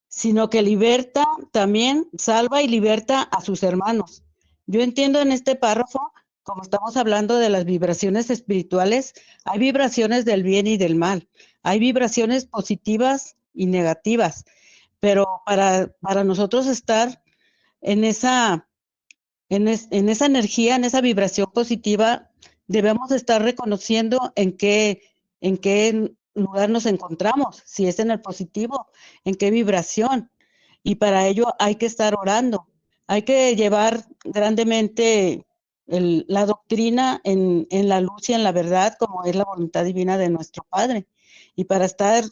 sino que liberta también, salva y liberta a sus hermanos. Yo entiendo en este párrafo, como estamos hablando de las vibraciones espirituales, hay vibraciones del bien y del mal, hay vibraciones positivas y negativas, pero para nosotros estar en esa energía, en esa vibración positiva, debemos estar reconociendo en qué lugar nos encontramos, si es en el positivo, en qué vibración. Y para ello hay que estar orando, hay que llevar grandemente la doctrina en la luz y en la verdad, como es la voluntad divina de nuestro Padre. Y para estar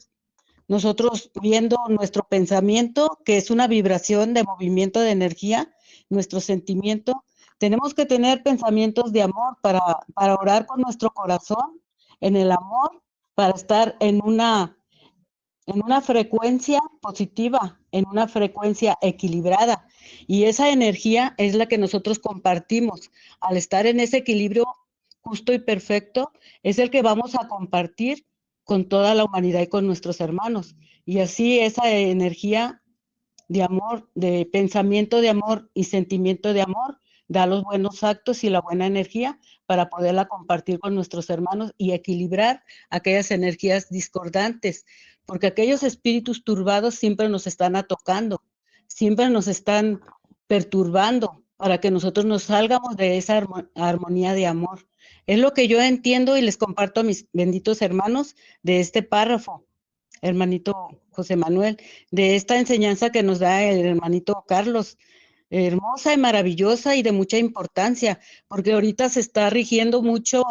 nosotros viendo nuestro pensamiento, que es una vibración de movimiento de energía, nuestro sentimiento, tenemos que tener pensamientos de amor para orar con nuestro corazón, en el amor, para estar en una frecuencia positiva, en una frecuencia equilibrada. Y esa energía es la que nosotros compartimos. Al estar en ese equilibrio justo y perfecto, es el que vamos a compartir con toda la humanidad y con nuestros hermanos. Y así esa energía de amor, de pensamiento de amor y sentimiento de amor, da los buenos actos y la buena energía para poderla compartir con nuestros hermanos y equilibrar aquellas energías discordantes, porque aquellos espíritus turbados siempre nos están atacando, siempre nos están perturbando para que nosotros nos salgamos de esa armonía de amor. Es lo que yo entiendo y les comparto a mis benditos hermanos de este párrafo, hermanito José Manuel, de esta enseñanza que nos da el hermanito Carlos, hermosa y maravillosa y de mucha importancia, porque ahorita se está rigiendo mucho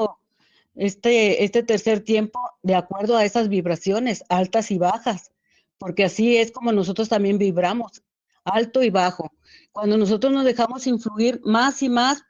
este tercer tiempo de acuerdo a esas vibraciones altas y bajas, porque así es como nosotros también vibramos, alto y bajo. Cuando nosotros nos dejamos influir más y más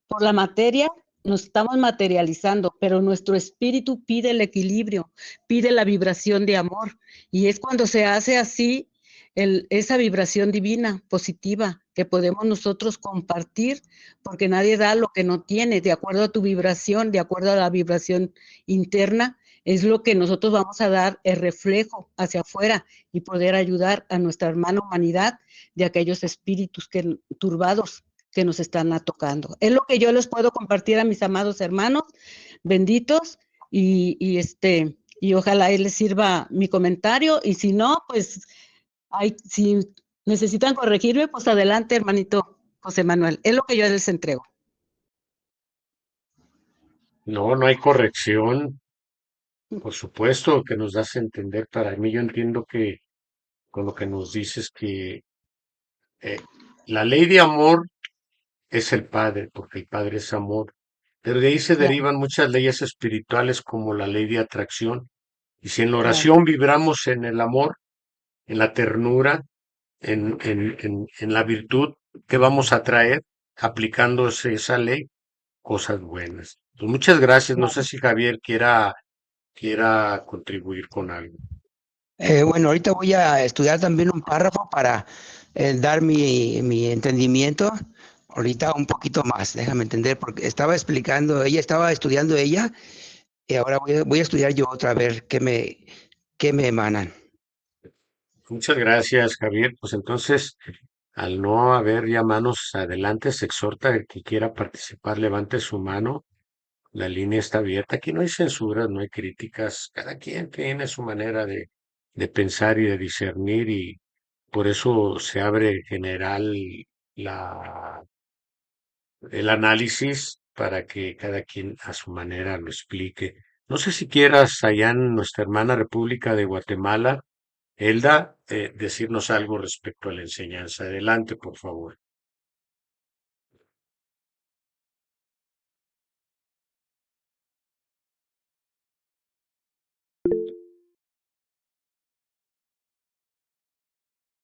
por la materia nos estamos materializando, pero nuestro espíritu pide el equilibrio, pide la vibración de amor. Y es cuando se hace así esa vibración divina, positiva, que podemos nosotros compartir, porque nadie da lo que no tiene, de acuerdo a tu vibración, de acuerdo a la vibración interna, es lo que nosotros vamos a dar el reflejo hacia afuera y poder ayudar a nuestra hermana humanidad de aquellos espíritus turbados que nos están tocando. Es lo que yo les puedo compartir a mis amados hermanos, benditos, y ojalá les sirva mi comentario, y si no, pues, si necesitan corregirme, pues adelante, hermanito José Manuel, es lo que yo les entrego. No, no hay corrección. Por supuesto que nos das a entender. Para mí, yo entiendo que con lo que nos dices que la ley de amor es el Padre, porque el Padre es amor. Pero de ahí se Claro, derivan muchas leyes espirituales como la ley de atracción. Y si en la claro. oración vibramos en el amor, en la ternura, en la virtud, ¿qué vamos a traer aplicándose esa ley? Cosas buenas. Pues muchas gracias. No sé si Javier quiera contribuir con algo. Bueno, ahorita voy a estudiar también un párrafo para dar mi entendimiento. Ahorita un poquito más, déjame entender, porque estaba explicando, ella estaba estudiando ella, y ahora voy a estudiar yo otra, a ver qué me emanan. Muchas gracias, Javier. Pues entonces, al no haber ya manos adelante, se exhorta el que quiera participar, levante su mano. La línea está abierta. Aquí no hay censuras, no hay críticas. Cada quien tiene su manera de pensar y de discernir, y por eso se abre en general la, el análisis para que cada quien a su manera lo explique. No sé si quieras, allá en nuestra hermana República de Guatemala, Elda, decirnos algo respecto a la enseñanza. Adelante, por favor.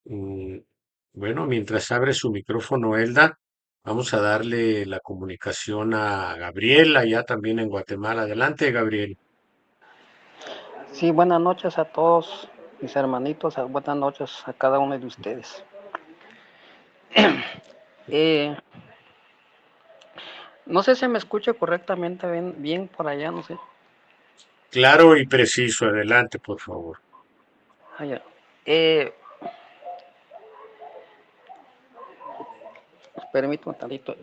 Mm, Bueno, mientras abre su micrófono, Elda, vamos a darle la comunicación a Gabriel, allá también en Guatemala. Adelante, Gabriel. Sí, buenas noches a todos mis hermanitos, buenas noches a cada uno de ustedes. Eh, no sé si me escucha correctamente bien por allá, no sé. Claro y preciso, adelante, por favor. Allá. Eh, Permítame tantito.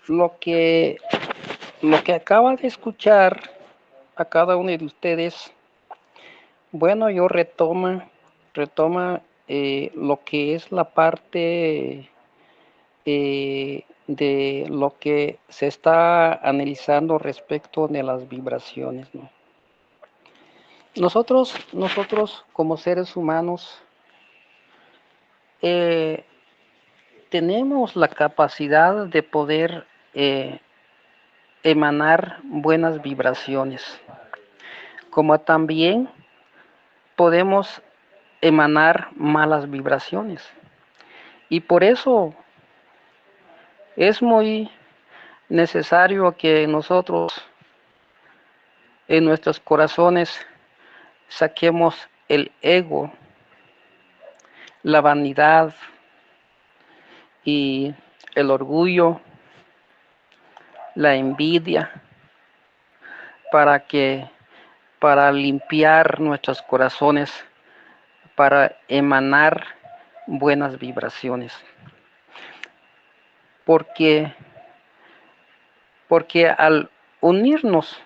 Lo que, lo que acaba de escuchar a cada uno de ustedes, bueno, yo retoma lo que es la parte de lo que se está analizando respecto de las vibraciones, ¿no? Nosotros como seres humanos eh, tenemos la capacidad de poder emanar buenas vibraciones, como también podemos emanar malas vibraciones. Y por eso es muy necesario que nosotros en nuestros corazones saquemos el ego, la vanidad y el orgullo, la envidia, para limpiar nuestros corazones, para emanar buenas vibraciones. Porque al unirnos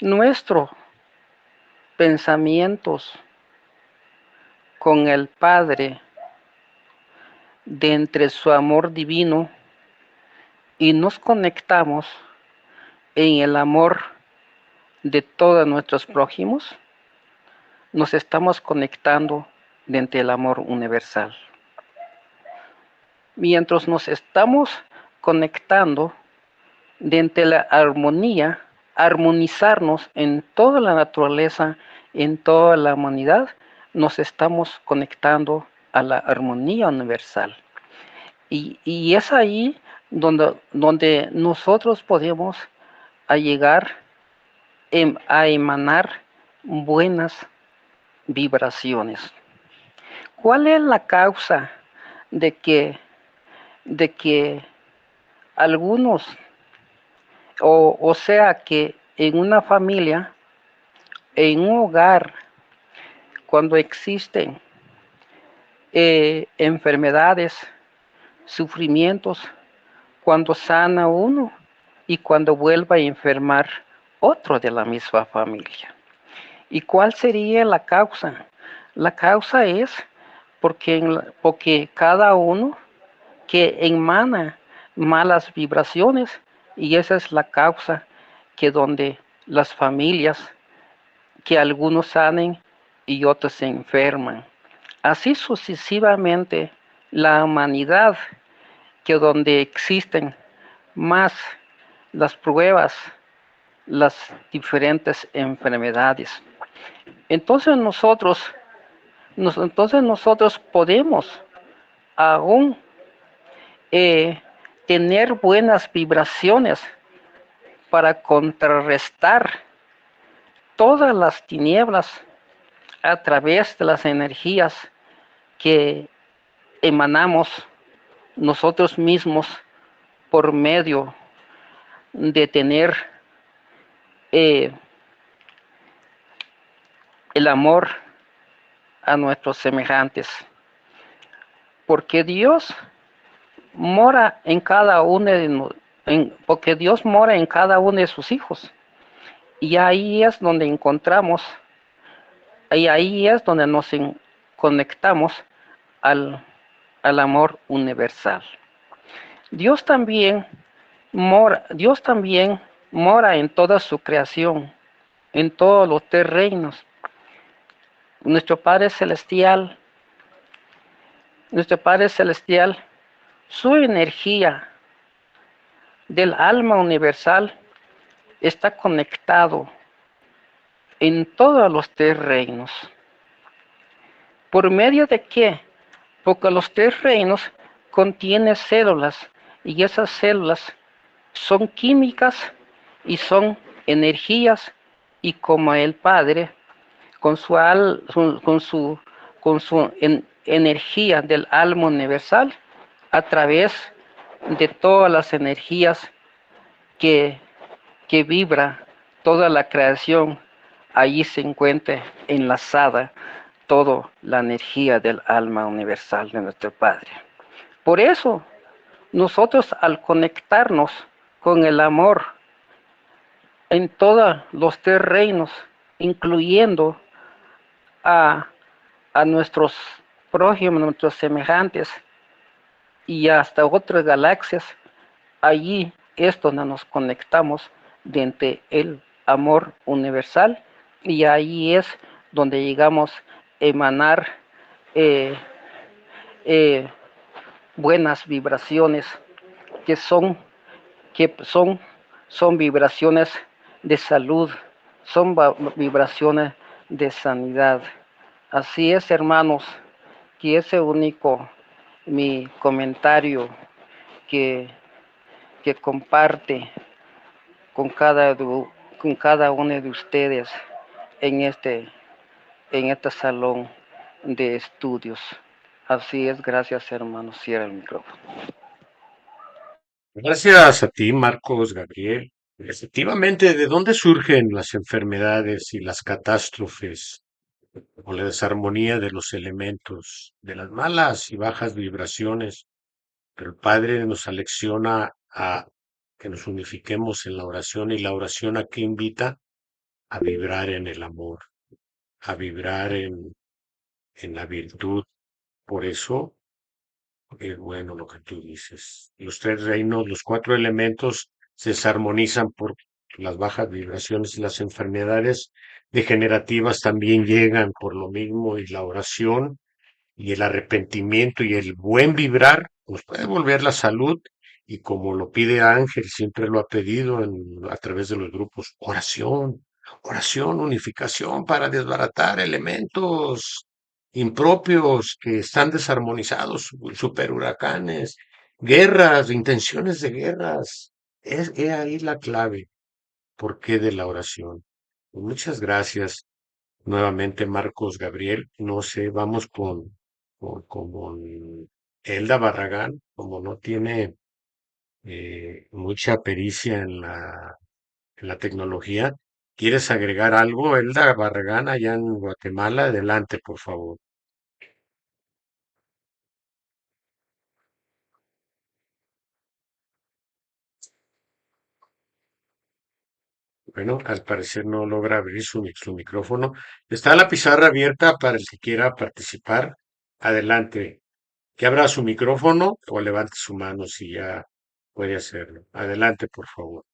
nuestros pensamientos con el Padre de entre su amor divino y nos conectamos en el amor de todos nuestros prójimos, nos estamos conectando dentro del amor universal. Mientras nos estamos conectando dentro de la armonía, armonizarnos en toda la naturaleza, en toda la humanidad, nos estamos conectando a la armonía universal. Y es ahí donde nosotros podemos llegar a emanar buenas vibraciones. ¿Cuál es la causa de que algunos, o sea que en una familia, en un hogar, cuando existen enfermedades, sufrimientos, cuando sana uno y cuando vuelva a enfermar otro de la misma familia? ¿Y cuál sería la causa? La causa es porque cada uno que emana malas vibraciones, y esa es la causa que donde las familias, que algunos sanen y otros se enferman. Así sucesivamente la humanidad, que donde existen más las pruebas, las diferentes enfermedades. Entonces nosotros podemos aún tener buenas vibraciones para contrarrestar todas las tinieblas a través de las energías que emanamos nosotros mismos por medio de tener el amor a nuestros semejantes. Porque Dios mora en cada uno porque Dios mora en cada uno de sus hijos. Y ahí es donde encontramos, y ahí es donde nos conectamos al amor universal. Dios también mora en toda su creación, en todos los tres reinos. Nuestro Padre Celestial, su energía del alma universal está conectado en todos los tres reinos. ¿Por medio de qué? Porque los tres reinos contienen células, y esas células son químicas y son energías, y como el Padre con su energía del alma universal, a través de todas las energías que vibra toda la creación, allí se encuentra enlazada toda la energía del alma universal de nuestro Padre. Por eso, nosotros al conectarnos con el amor en todos los tres reinos, incluyendo a nuestros prójimos, nuestros semejantes, y hasta otras galaxias, allí es donde nos conectamos mediante el amor universal, y ahí es donde llegamos a emanar buenas vibraciones que son vibraciones de salud, son vibraciones de sanidad. Así es, hermanos, que ese único mi comentario que comparte con cada uno de ustedes en este salón de estudios. Así es, gracias, hermanos. Cierra el micrófono. Gracias a ti, Marcos, Gabriel. Efectivamente, ¿de dónde surgen las enfermedades y las catástrofes o la desarmonía de los elementos, de las malas y bajas vibraciones? Pero el Padre nos alecciona a que nos unifiquemos en la oración, y la oración, ¿a qué invita? A vibrar en el amor, a vibrar en la virtud. Por eso es bueno lo que tú dices. Los tres reinos, los cuatro elementos se desarmonizan por las bajas vibraciones, y las enfermedades degenerativas también llegan por lo mismo, y la oración y el arrepentimiento y el buen vibrar nos puede volver la salud, y como lo pide Ángel, siempre lo ha pedido a través de los grupos, oración, oración, unificación para desbaratar elementos impropios que están desarmonizados, superhuracanes, guerras, intenciones de guerras. He ahí la clave. ¿Por qué de la oración? Muchas gracias nuevamente, Marcos Gabriel. No sé, vamos con Elda Barragán, como no tiene mucha pericia en la tecnología. ¿Quieres agregar algo, Elda Barragán, allá en Guatemala? Adelante, por favor. Bueno, al parecer no logra abrir su micrófono. Está la pizarra abierta para el que quiera participar. Adelante. Que abra su micrófono o levante su mano si ya puede hacerlo. Adelante, por favor.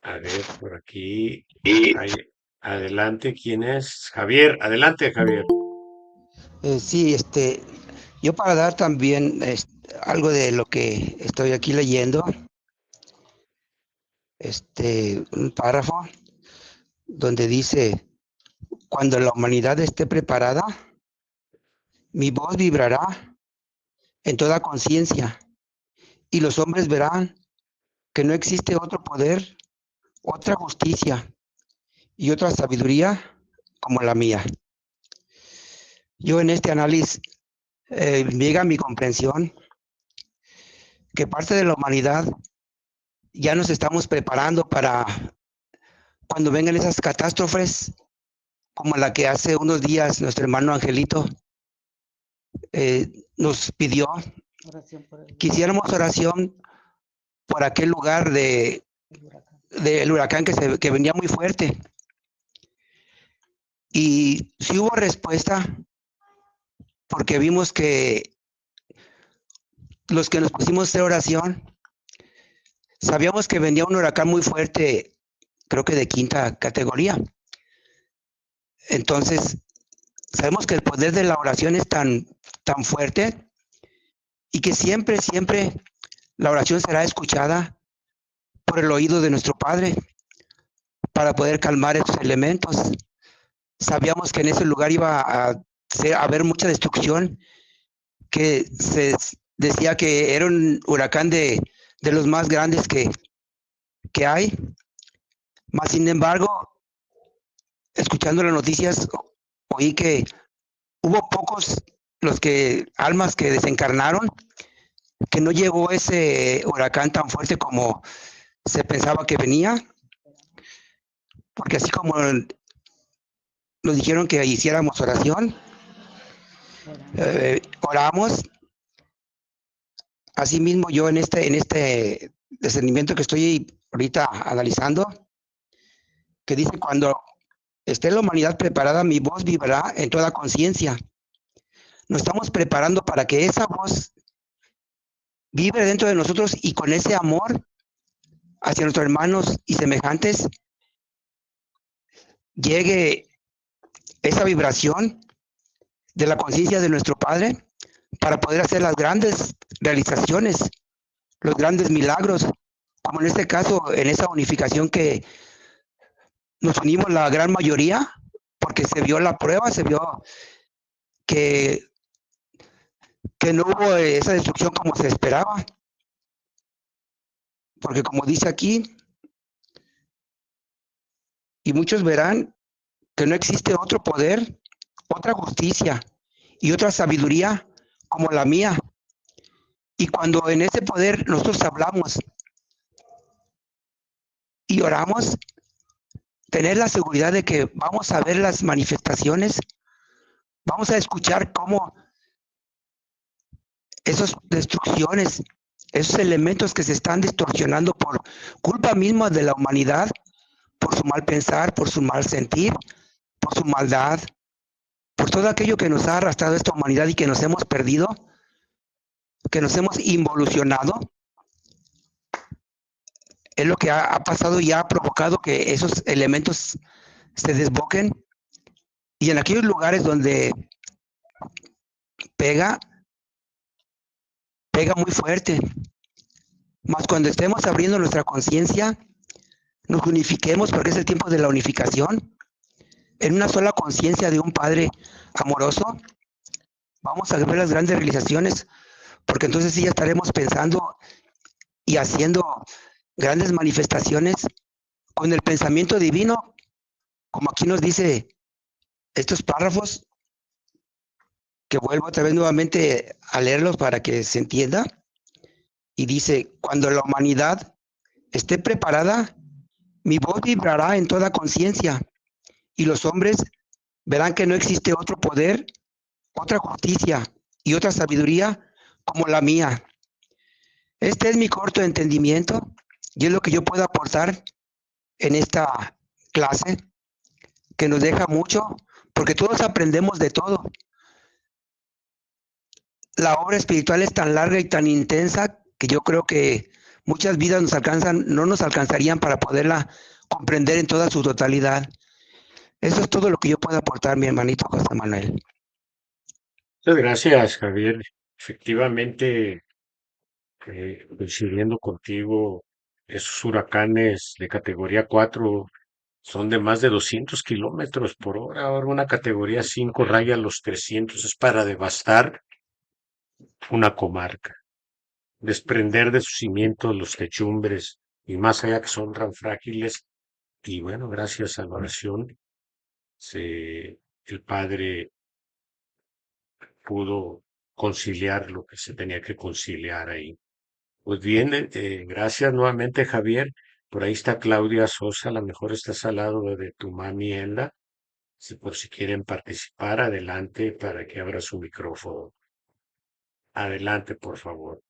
A ver, por aquí. Adelante, ¿quién es? Javier, adelante, Javier. Sí, yo para dar también algo de lo que estoy aquí leyendo, un párrafo donde dice, cuando la humanidad esté preparada, mi voz vibrará en toda conciencia y los hombres verán que no existe otro poder, otra justicia y otra sabiduría como la mía. Yo en este análisis llega a mi comprensión que parte de la humanidad ya nos estamos preparando para cuando vengan esas catástrofes como la que hace unos días nuestro hermano Angelito nos pidió que hiciéramos oración por aquel lugar del huracán que venía muy fuerte. Y sí hubo respuesta porque vimos que los que nos pusimos a hacer oración, sabíamos que venía un huracán muy fuerte, creo que de 5ª categoría. Entonces, sabemos que el poder de la oración es tan fuerte y que siempre la oración será escuchada por el oído de nuestro Padre para poder calmar estos elementos. Sabíamos que en ese lugar iba a haber mucha destrucción, que se decía que era un huracán de los más grandes que hay. Mas, sin embargo, escuchando las noticias, oí que hubo pocos almas que desencarnaron, que no llegó ese huracán tan fuerte como se pensaba que venía, porque así como nos dijeron que hiciéramos oración, oramos. Asimismo, yo en este discernimiento que estoy ahorita analizando, que dice, cuando esté la humanidad preparada, mi voz vibrará en toda conciencia. Nos estamos preparando para que esa voz vibre dentro de nosotros y con ese amor hacia nuestros hermanos y semejantes llegue esa vibración de la conciencia de nuestro Padre para poder hacer las grandes realizaciones, los grandes milagros, como en este caso, en esa unificación que nos unimos la gran mayoría, porque se vio la prueba, se vio que no hubo esa destrucción como se esperaba, porque como dice aquí, y muchos verán que no existe otro poder, otra justicia y otra sabiduría como la mía. Y cuando en ese poder nosotros hablamos y oramos, tener la seguridad de que vamos a ver las manifestaciones, vamos a escuchar cómo esas destrucciones, esos elementos que se están distorsionando por culpa misma de la humanidad, por su mal pensar, por su mal sentir, por su maldad, por todo aquello que nos ha arrastrado esta humanidad y que nos hemos perdido, que nos hemos involucionado, es lo que ha pasado y ha provocado que esos elementos se desboquen. Y en aquellos lugares donde pega muy fuerte. Mas cuando estemos abriendo nuestra conciencia, nos unifiquemos, porque es el tiempo de la unificación, en una sola conciencia de un Padre amoroso, vamos a ver las grandes realizaciones, porque entonces sí ya estaremos pensando y haciendo grandes manifestaciones con el pensamiento divino, como aquí nos dice estos párrafos, que vuelvo otra vez nuevamente a leerlos para que se entienda, y dice, cuando la humanidad esté preparada, mi voz vibrará en toda conciencia, y los hombres verán que no existe otro poder, otra justicia y otra sabiduría como la mía. Este es mi corto entendimiento y es lo que yo puedo aportar en esta clase, que nos deja mucho, porque todos aprendemos de todo. La obra espiritual es tan larga y tan intensa que yo creo que muchas vidas no nos alcanzarían para poderla comprender en toda su totalidad. Eso es todo lo que yo puedo aportar, mi hermanito José Manuel. Muchas gracias, Javier. Efectivamente, coincidiendo contigo, esos huracanes de categoría 4 son de más de 200 kilómetros por hora. Ahora una categoría 5 raya los 300. Es para devastar una comarca, desprender de sus cimientos los techumbres y más allá que son tan frágiles. Y bueno, gracias a la oración, el Padre pudo conciliar lo que se tenía que conciliar ahí. Pues bien, gracias nuevamente, Javier. Por ahí está Claudia Sosa, a lo mejor estás al lado de tu mami Elda. Si por si quieren participar, adelante para que abra su micrófono. Adelante, por favor.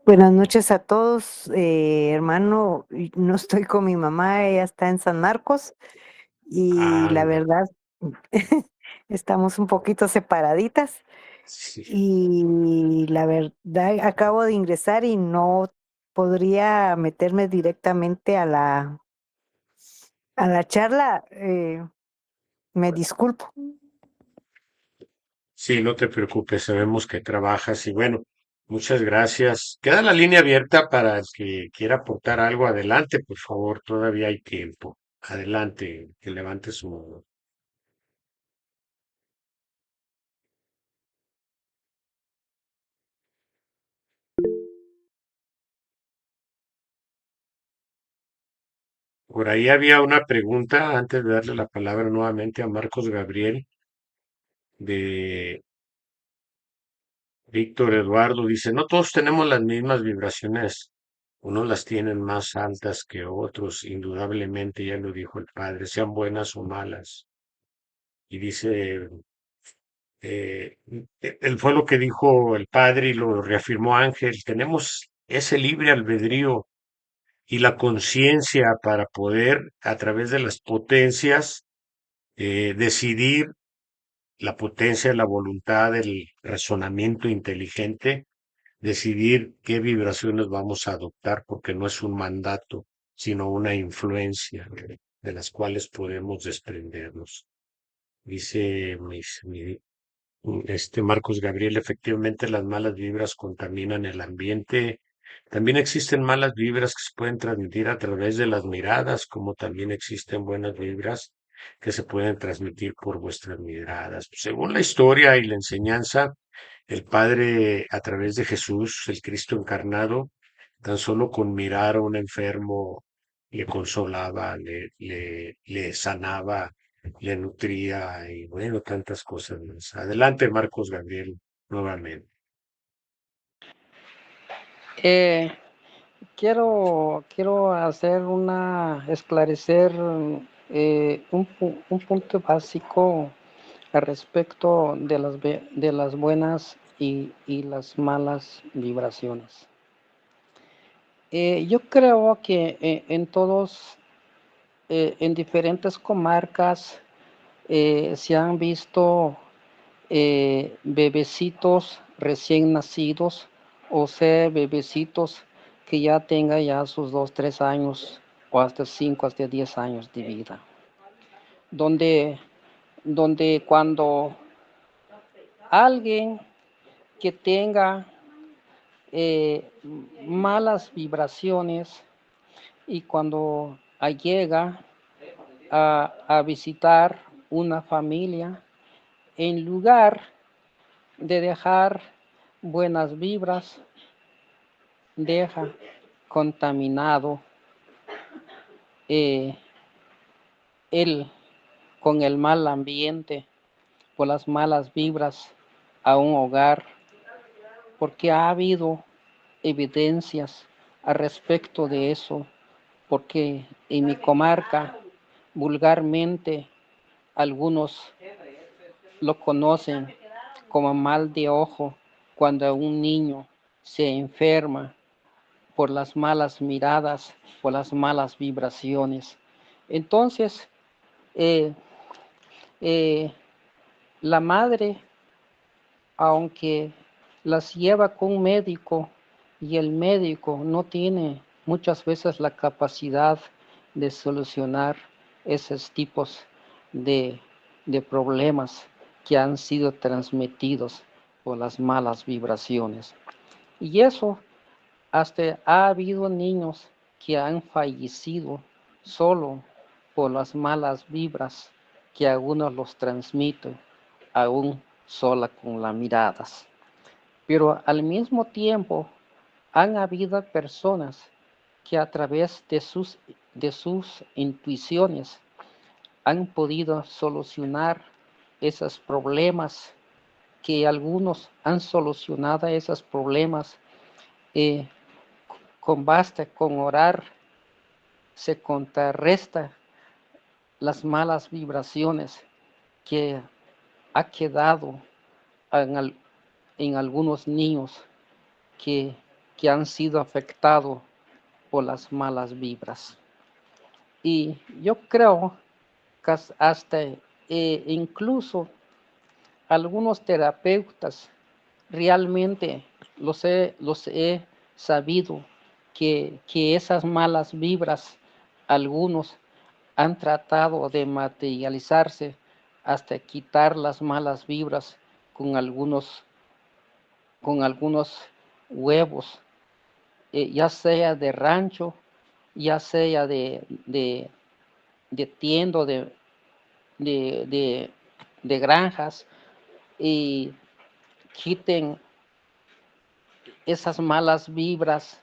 Buenas noches a todos, hermano. No estoy con mi mamá, ella está en San Marcos y la Anda, verdad estamos un poquito separaditas sí. y la verdad acabo de ingresar y no podría meterme directamente a la charla. Me disculpo. Sí, no te preocupes, sabemos que trabajas y bueno, muchas gracias. Queda la línea abierta para el que quiera aportar algo. Adelante, por favor, todavía hay tiempo. Adelante, que levante su mano. Por ahí había una pregunta antes de darle la palabra nuevamente a Marcos Gabriel de Víctor Eduardo. Dice, no todos tenemos las mismas vibraciones. Unos las tienen más altas que otros, indudablemente, ya lo dijo el padre, sean buenas o malas. Y dice, él fue lo que dijo el padre y lo reafirmó Ángel, tenemos ese libre albedrío y la conciencia para poder, a través de las potencias, decidir la potencia de la voluntad, el razonamiento inteligente, decidir qué vibraciones vamos a adoptar, porque no es un mandato, sino una influencia de las cuales podemos desprendernos. Dice Marcos Gabriel, efectivamente las malas vibras contaminan el ambiente. También existen malas vibras que se pueden transmitir a través de las miradas, como también existen buenas vibras que se pueden transmitir por vuestras miradas. Según la historia y la enseñanza, el Padre, a través de Jesús, el Cristo encarnado, tan solo con mirar a un enfermo le consolaba, le sanaba, le nutría y bueno, tantas cosas más. Adelante, Marcos Gabriel, nuevamente. Eh, quiero esclarecer un punto básico al respecto de las buenas y las malas vibraciones. Yo creo que en diferentes comarcas se han visto bebecitos recién nacidos, o sea, bebecitos que ya tengan ya sus 2, 3 años o hasta 5, hasta 10 años de vida. Donde cuando alguien que tenga malas vibraciones y cuando llega a visitar una familia, en lugar de dejar buenas vibras, deja contaminado eh, él con el mal ambiente, por las malas vibras a un hogar, porque ha habido evidencias al respecto de eso, porque en mi comarca vulgarmente algunos lo conocen como mal de ojo cuando un niño se enferma por las malas miradas, por las malas vibraciones. Entonces, eh, eh, la madre, aunque las lleva con un médico y el médico no tiene muchas veces la capacidad de solucionar esos tipos de, de problemas que han sido transmitidos por las malas vibraciones. Y eso hasta ha habido niños que han fallecido solo por las malas vibras que algunos los transmiten, aún sola con las miradas. Pero al mismo tiempo han habido personas que a través de sus intuiciones han podido solucionar esos problemas, que algunos han solucionado esos problemas eh, con basta con orar, se contrarresta las malas vibraciones que ha quedado en algunos niños que, que han sido afectados por las malas vibras. Y yo creo que hasta incluso algunos terapeutas realmente los he sabido que esas malas vibras, algunos han tratado de materializarse hasta quitar las malas vibras con algunos huevos, ya sea de rancho, ya sea de tiendo, de, de, de granjas, y quiten esas malas vibras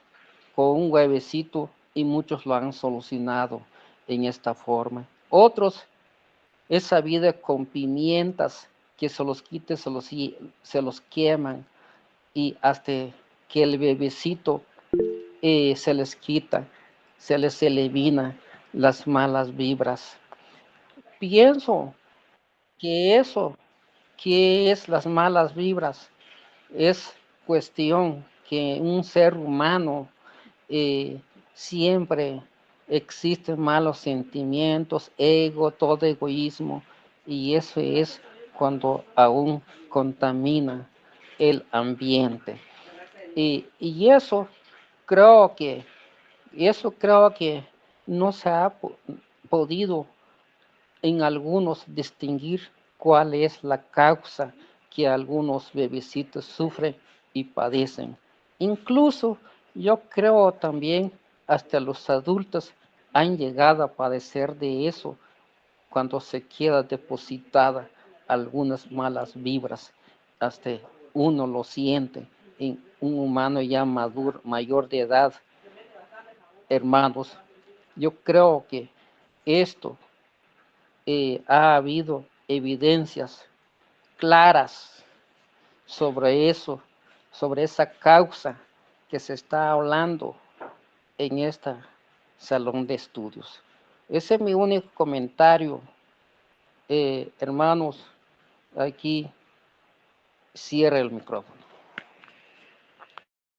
con un huevecito, y muchos lo han solucionado en esta forma. Otros es sabido con pimientas que se los quite, se los queman y hasta que el bebecito se les quita, se les elimina las malas vibras. Pienso que eso, que es las malas vibras, es cuestión que un ser humano siempre existen malos sentimientos, ego, todo egoísmo, y eso es cuando aún contamina el ambiente. Y eso creo que no se ha podido en algunos distinguir cuál es la causa que algunos bebecitos sufren y padecen. Incluso yo creo también hasta los adultos han llegado a padecer de eso cuando se queda depositada algunas malas vibras. Hasta uno lo siente en un humano ya maduro, mayor de edad. Hermanos, yo creo que esto ha habido evidencias claras sobre eso, sobre esa causa que se está hablando en este salón de estudios. Ese es mi único comentario, hermanos. Aquí cierra el micrófono.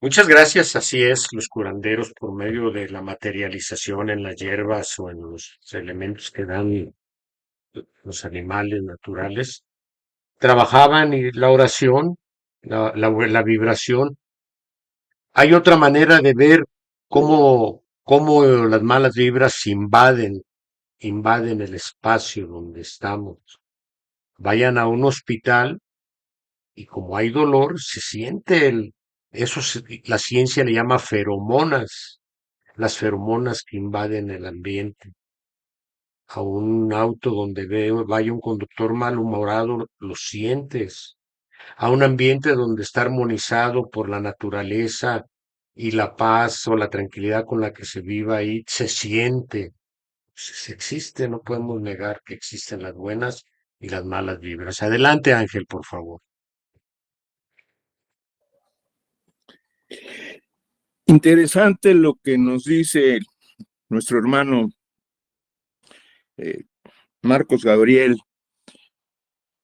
Muchas gracias, así es, los curanderos por medio de la materialización en las hierbas o en los elementos que dan los animales naturales, trabajaban y la oración, la vibración. Hay otra manera de ver cómo las malas vibras invaden el espacio donde estamos. Vayan a un hospital y como hay dolor, se siente la ciencia le llama feromonas, las feromonas que invaden el ambiente. A un auto donde vaya un conductor malhumorado, lo sientes. A un ambiente donde está armonizado por la naturaleza y la paz o la tranquilidad con la que se viva ahí, se siente. Existe, no podemos negar que existen las buenas y las malas vibras. Adelante, Ángel, por favor. Interesante lo que nos dice nuestro hermano Marcos Gabriel.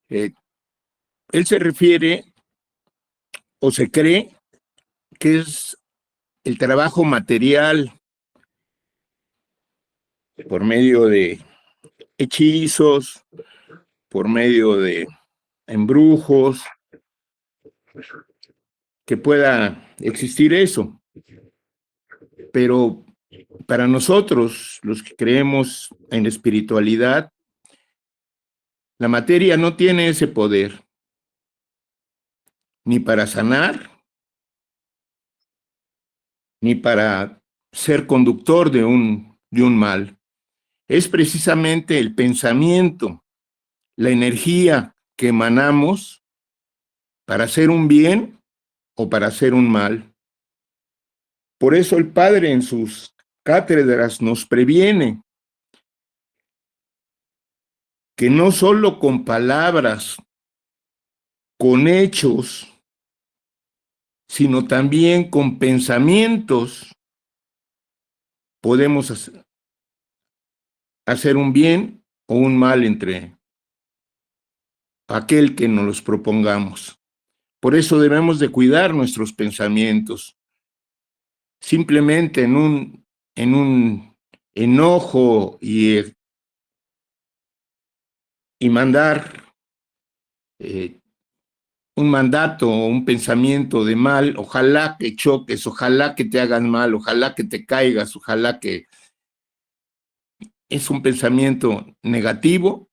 Él se refiere o se cree que es el trabajo material por medio de hechizos, por medio de embrujos, que pueda existir eso. Pero para nosotros, los que creemos en la espiritualidad, la materia no tiene ese poder, ni para sanar, ni para ser conductor de un mal. Es precisamente el pensamiento, la energía que emanamos para hacer un bien o para hacer un mal. Por eso el Padre en sus cátedras nos previene que no solo con palabras, con hechos, sino también con pensamientos podemos hacer un bien o un mal entre aquel que nos los propongamos. Por eso debemos de cuidar nuestros pensamientos. Simplemente en un enojo y mandar un mandato o un pensamiento de mal, ojalá que choques, ojalá que te hagan mal, ojalá que te caigas, ojalá que... Es un pensamiento negativo,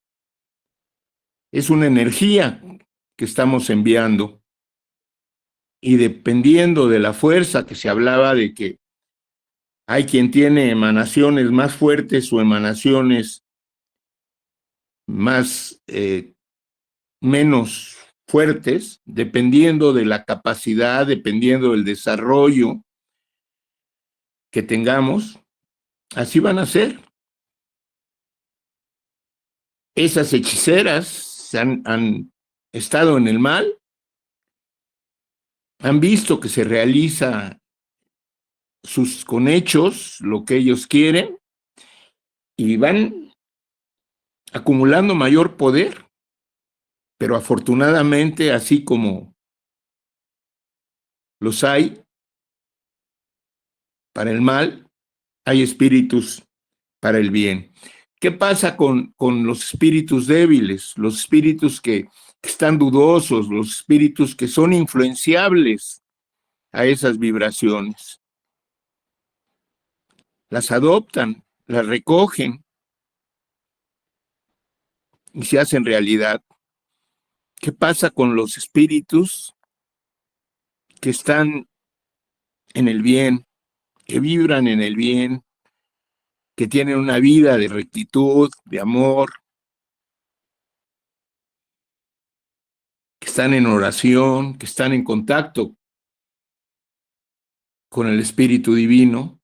es una energía que estamos enviando y dependiendo de la fuerza que se hablaba de que hay quien tiene emanaciones más fuertes o emanaciones más menos fuertes, dependiendo de la capacidad, dependiendo del desarrollo que tengamos, así van a ser. Esas hechiceras han estado en el mal, han visto que se realiza con hechos lo que ellos quieren y van acumulando mayor poder, pero afortunadamente, así como los hay para el mal, hay espíritus para el bien. ¿Qué pasa con los espíritus débiles, los espíritus que están dudosos, los espíritus que son influenciables a esas vibraciones? Las adoptan, las recogen y se hacen realidad. ¿Qué pasa con los espíritus que están en el bien, que vibran en el bien, que tienen una vida de rectitud, de amor, que están en oración, que están en contacto con el Espíritu Divino?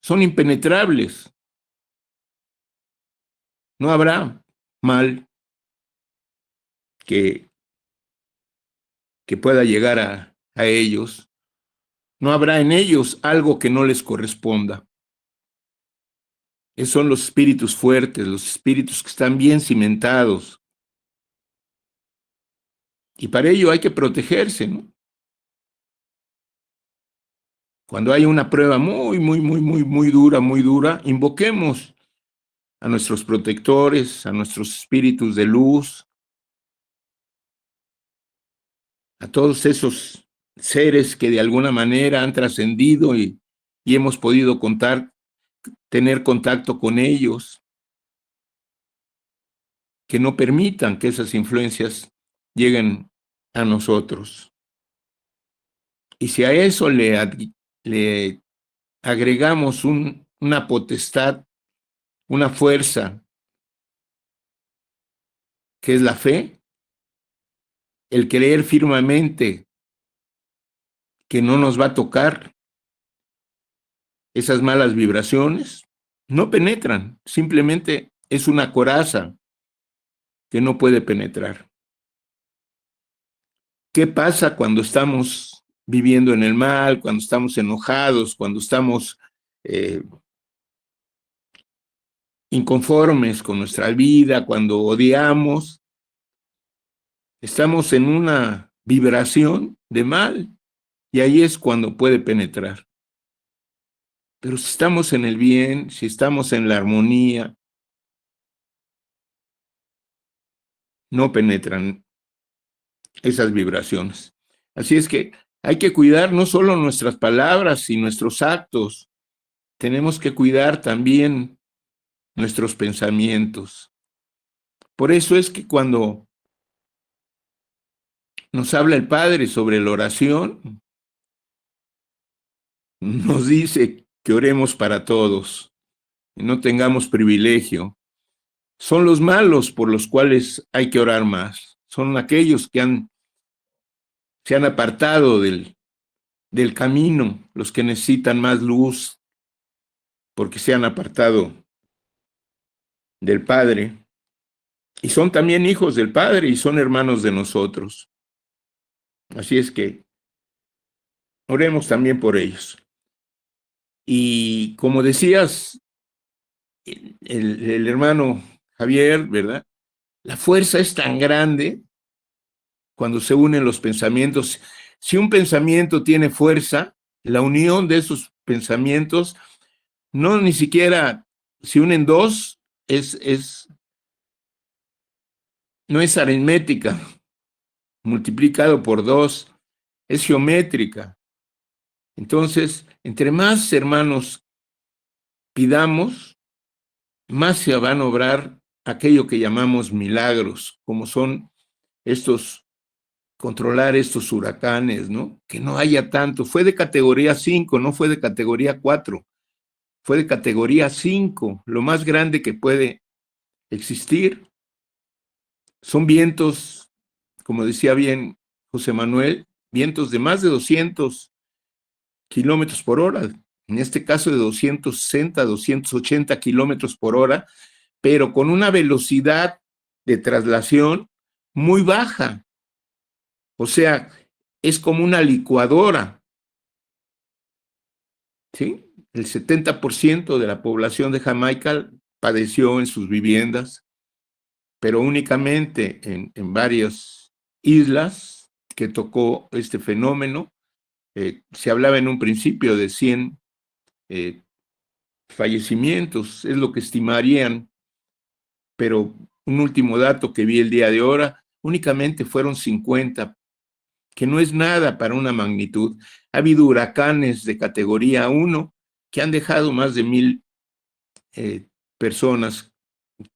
Son impenetrables. No habrá mal que pueda llegar a ellos. No habrá en ellos algo que no les corresponda. Esos son los espíritus fuertes, los espíritus que están bien cimentados. Y para ello hay que protegerse, ¿no? Cuando hay una prueba muy dura, invoquemos a nuestros protectores, a nuestros espíritus de luz, a todos esos seres que de alguna manera han trascendido y hemos podido tener contacto con ellos, que no permitan que esas influencias lleguen a nosotros. Y si a eso le agregamos una potestad, una fuerza, que es la fe, el creer firmemente que no nos va a tocar esas malas vibraciones, no penetran, simplemente es una coraza que no puede penetrar. ¿Qué pasa cuando estamos viviendo en el mal, cuando estamos enojados, cuando estamos inconformes con nuestra vida, cuando odiamos? Estamos en una vibración de mal y ahí es cuando puede penetrar. Pero si estamos en el bien, si estamos en la armonía, no penetran esas vibraciones. Así es que hay que cuidar no solo nuestras palabras y nuestros actos, tenemos que cuidar también nuestros pensamientos. Por eso es que cuando nos habla el Padre sobre la oración, nos dice que oremos para todos, y no tengamos privilegio. Son los malos por los cuales hay que orar más. Son aquellos que se han apartado del camino, los que necesitan más luz, porque se han apartado del Padre. Y son también hijos del Padre y son hermanos de nosotros. Así es que oremos también por ellos. Y como decías, el hermano Javier, ¿verdad? La fuerza es tan grande cuando se unen los pensamientos. Si un pensamiento tiene fuerza, la unión de esos pensamientos, no ni siquiera, si unen dos, no es aritmética, multiplicado por 2, es geométrica. Entonces, entre más hermanos pidamos, más se van a obrar aquello que llamamos milagros, como son controlar estos huracanes, ¿no? Que no haya tanto. Fue de categoría 5, no fue de categoría 4, fue de categoría 5, lo más grande que puede existir. Son vientos, como decía bien José Manuel, vientos de más de 200 kilómetros por hora, en este caso de 260, 280 kilómetros por hora, pero con una velocidad de traslación muy baja. O sea, es como una licuadora, ¿sí? El 70% de la población de Jamaica padeció en sus viviendas, pero únicamente en varias islas que tocó este fenómeno. Se hablaba en un principio de 100 fallecimientos, es lo que estimarían, pero un último dato que vi el día de hoy, únicamente fueron 50, que no es nada para una magnitud. Ha habido huracanes de categoría 1 que han dejado más de 1,000 personas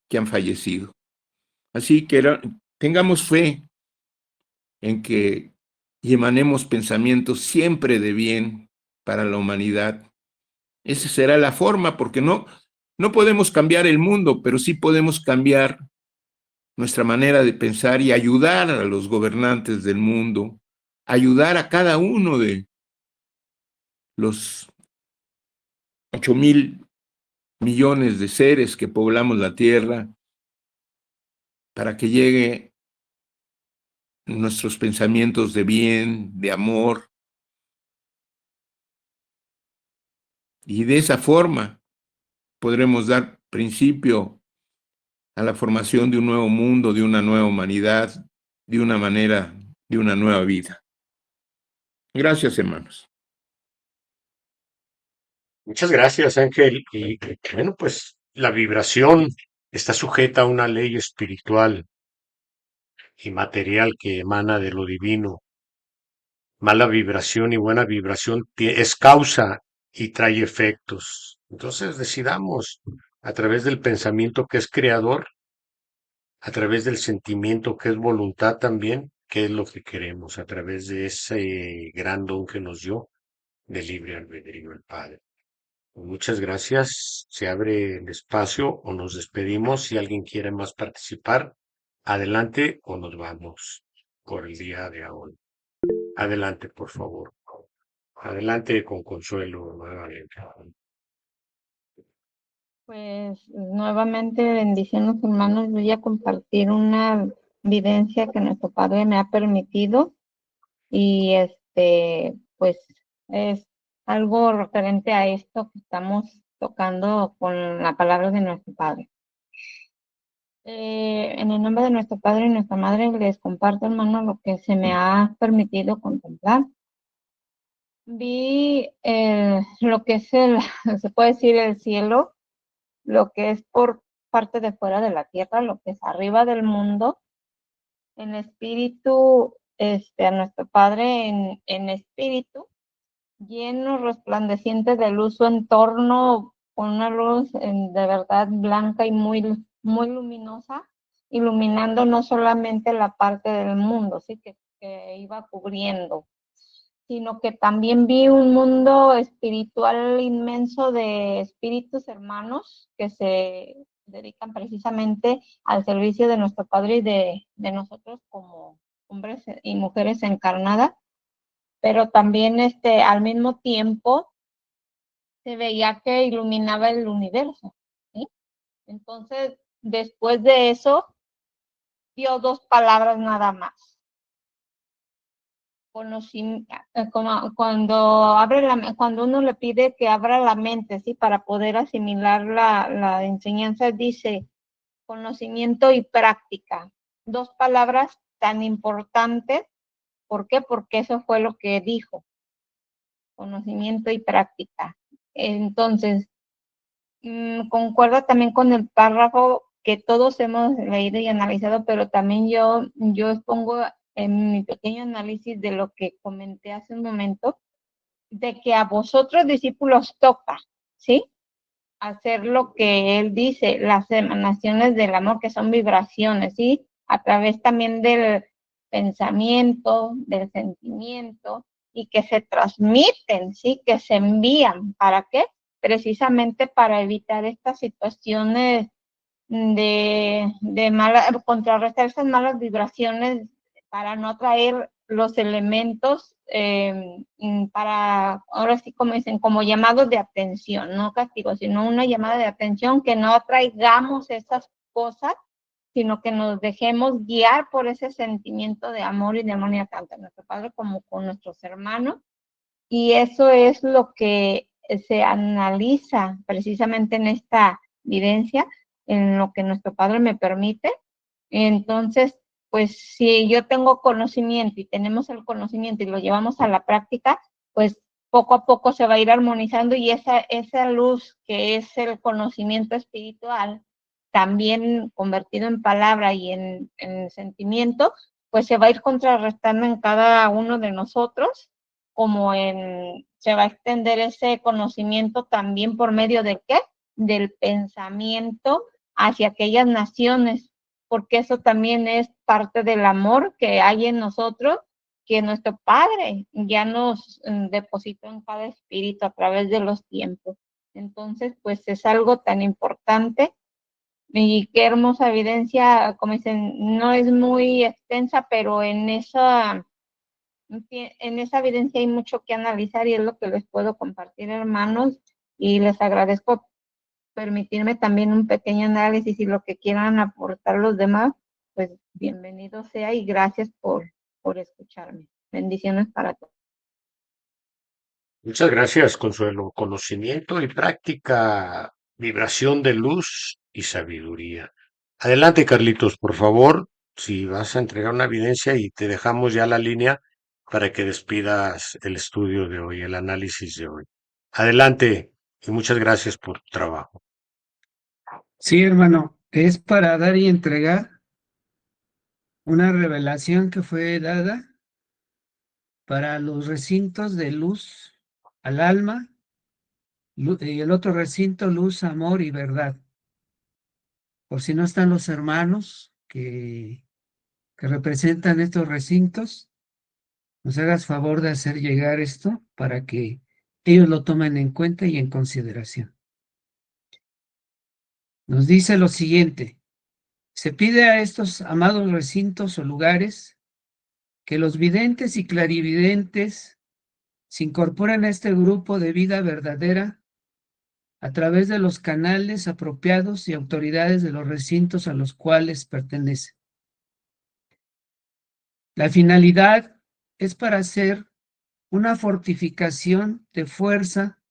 que han fallecido. Así que tengamos fe en que emanemos pensamientos siempre de bien para la humanidad. Esa será la forma, porque no podemos cambiar el mundo, pero sí podemos cambiar nuestra manera de pensar y ayudar a los gobernantes del mundo, ayudar a cada uno de los 8,000 millones de seres que poblamos la Tierra, para que llegue nuestros pensamientos de bien, de amor, y de esa forma podremos dar principio a la formación de un nuevo mundo, de una nueva humanidad, de una manera, de una nueva vida. Gracias, hermanos. Muchas gracias, Ángel. Y bueno, pues la vibración está sujeta a una ley espiritual y material que emana de lo divino. Mala vibración y buena vibración es causa y trae efectos. Entonces decidamos a través del pensamiento que es creador, a través del sentimiento que es voluntad también, qué es lo que queremos a través de ese gran don que nos dio de libre albedrío el Padre. Muchas gracias. Se abre el espacio o nos despedimos. Si alguien quiere más participar, adelante o nos vamos por el día de ahora. Adelante, por favor. Adelante con Consuelo nuevamente. Pues nuevamente bendiciones hermanos, voy a compartir una vivencia que nuestro Padre me ha permitido y pues es algo referente a esto que estamos tocando con la palabra de nuestro Padre. En el nombre de nuestro Padre y nuestra Madre les comparto hermano lo que se me ha permitido contemplar. Vi lo que es se puede decir el cielo, lo que es por parte de fuera de la tierra, lo que es arriba del mundo, en espíritu, a nuestro Padre en espíritu, lleno, resplandeciente de luz su entorno, con una luz de verdad blanca y muy, muy luminosa, iluminando no solamente la parte del mundo, ¿sí? que iba cubriendo, sino que también vi un mundo espiritual inmenso de espíritus hermanos que se dedican precisamente al servicio de nuestro Padre y de nosotros como hombres y mujeres encarnadas, pero también al mismo tiempo se veía que iluminaba el universo, ¿sí? Entonces, después de eso, dio dos palabras nada más. Cuando uno le pide que abra la mente, ¿sí? Para poder asimilar la enseñanza, dice conocimiento y práctica. Dos palabras tan importantes. ¿Por qué? Porque eso fue lo que dijo. Conocimiento y práctica. Entonces, concuerda también con el párrafo que todos hemos leído y analizado, pero también yo expongo en mi pequeño análisis de lo que comenté hace un momento, de que a vosotros discípulos toca, ¿sí? Hacer lo que él dice, las emanaciones del amor, que son vibraciones, ¿sí? A través también del pensamiento, del sentimiento, y que se transmiten, ¿sí? Que se envían. ¿Para qué? Precisamente para evitar estas situaciones contrarrestar esas malas vibraciones para no atraer los elementos para, ahora sí como dicen, como llamados de atención, no castigo, sino una llamada de atención, que no atraigamos esas cosas, sino que nos dejemos guiar por ese sentimiento de amor y de armonía tanto a nuestro Padre como con nuestros hermanos. Y eso es lo que se analiza precisamente en esta vivencia, en lo que nuestro Padre me permite. Entonces, pues si yo tengo conocimiento y tenemos el conocimiento y lo llevamos a la práctica, pues poco a poco se va a ir armonizando y esa luz que es el conocimiento espiritual, también convertido en palabra y en sentimiento, pues se va a ir contrarrestando en cada uno de nosotros, se va a extender ese conocimiento también por medio de ¿qué? Del pensamiento hacia aquellas naciones, porque eso también es parte del amor que hay en nosotros, que nuestro Padre ya nos depositó en cada espíritu a través de los tiempos. Entonces, pues es algo tan importante y qué hermosa evidencia, como dicen, no es muy extensa, pero en esa evidencia hay mucho que analizar y es lo que les puedo compartir, hermanos, y les agradezco permitirme también un pequeño análisis y lo que quieran aportar los demás, pues bienvenido sea y gracias por escucharme. Bendiciones para todos. Muchas gracias, Consuelo. Conocimiento y práctica, vibración de luz y sabiduría. Adelante, Carlitos, por favor, si vas a entregar una evidencia y te dejamos ya la línea para que despidas el estudio de hoy, el análisis de hoy. Adelante y muchas gracias por tu trabajo. Sí, hermano, es para dar y entregar una revelación que fue dada para los recintos de luz al alma y el otro recinto luz, amor y verdad. Por si no están los hermanos que que representan estos recintos, nos hagas favor de hacer llegar esto para que ellos lo tomen en cuenta y en consideración. Nos dice lo siguiente: se pide a estos amados recintos o lugares que los videntes y clarividentes se incorporen a este grupo de vida verdadera a través de los canales apropiados y autoridades de los recintos a los cuales pertenecen. La finalidad es para hacer una fortificación de fuerza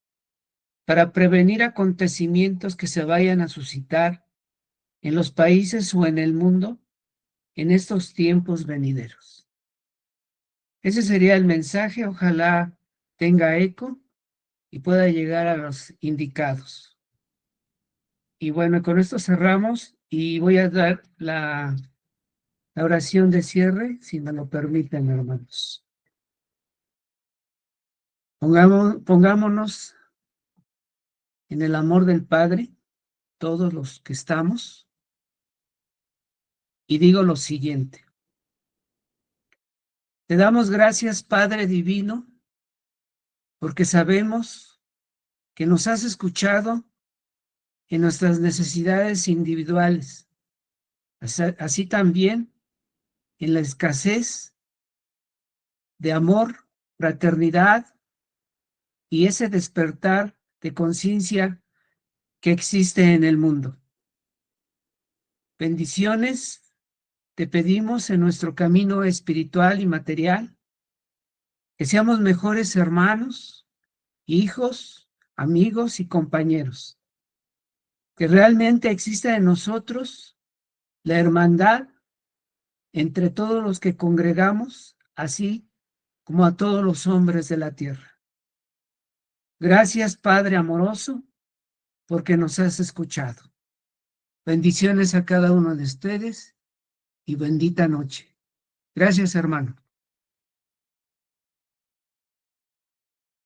para prevenir acontecimientos que se vayan a suscitar en los países o en el mundo en estos tiempos venideros. Ese sería el mensaje, ojalá tenga eco y pueda llegar a los indicados. Y bueno, con esto cerramos y voy a dar la oración de cierre, si me lo permiten, hermanos. Pongámonos en el amor del Padre, todos los que estamos, y digo lo siguiente: te damos gracias, Padre Divino, porque sabemos que nos has escuchado en nuestras necesidades individuales, así también en la escasez de amor, fraternidad y ese despertar de conciencia que existe en el mundo. Bendiciones te pedimos en nuestro camino espiritual y material, que seamos mejores hermanos, hijos, amigos y compañeros, que realmente exista en nosotros la hermandad entre todos los que congregamos, así como a todos los hombres de la tierra. Gracias, Padre amoroso, porque nos has escuchado. Bendiciones a cada uno de ustedes y bendita noche. Gracias, hermano.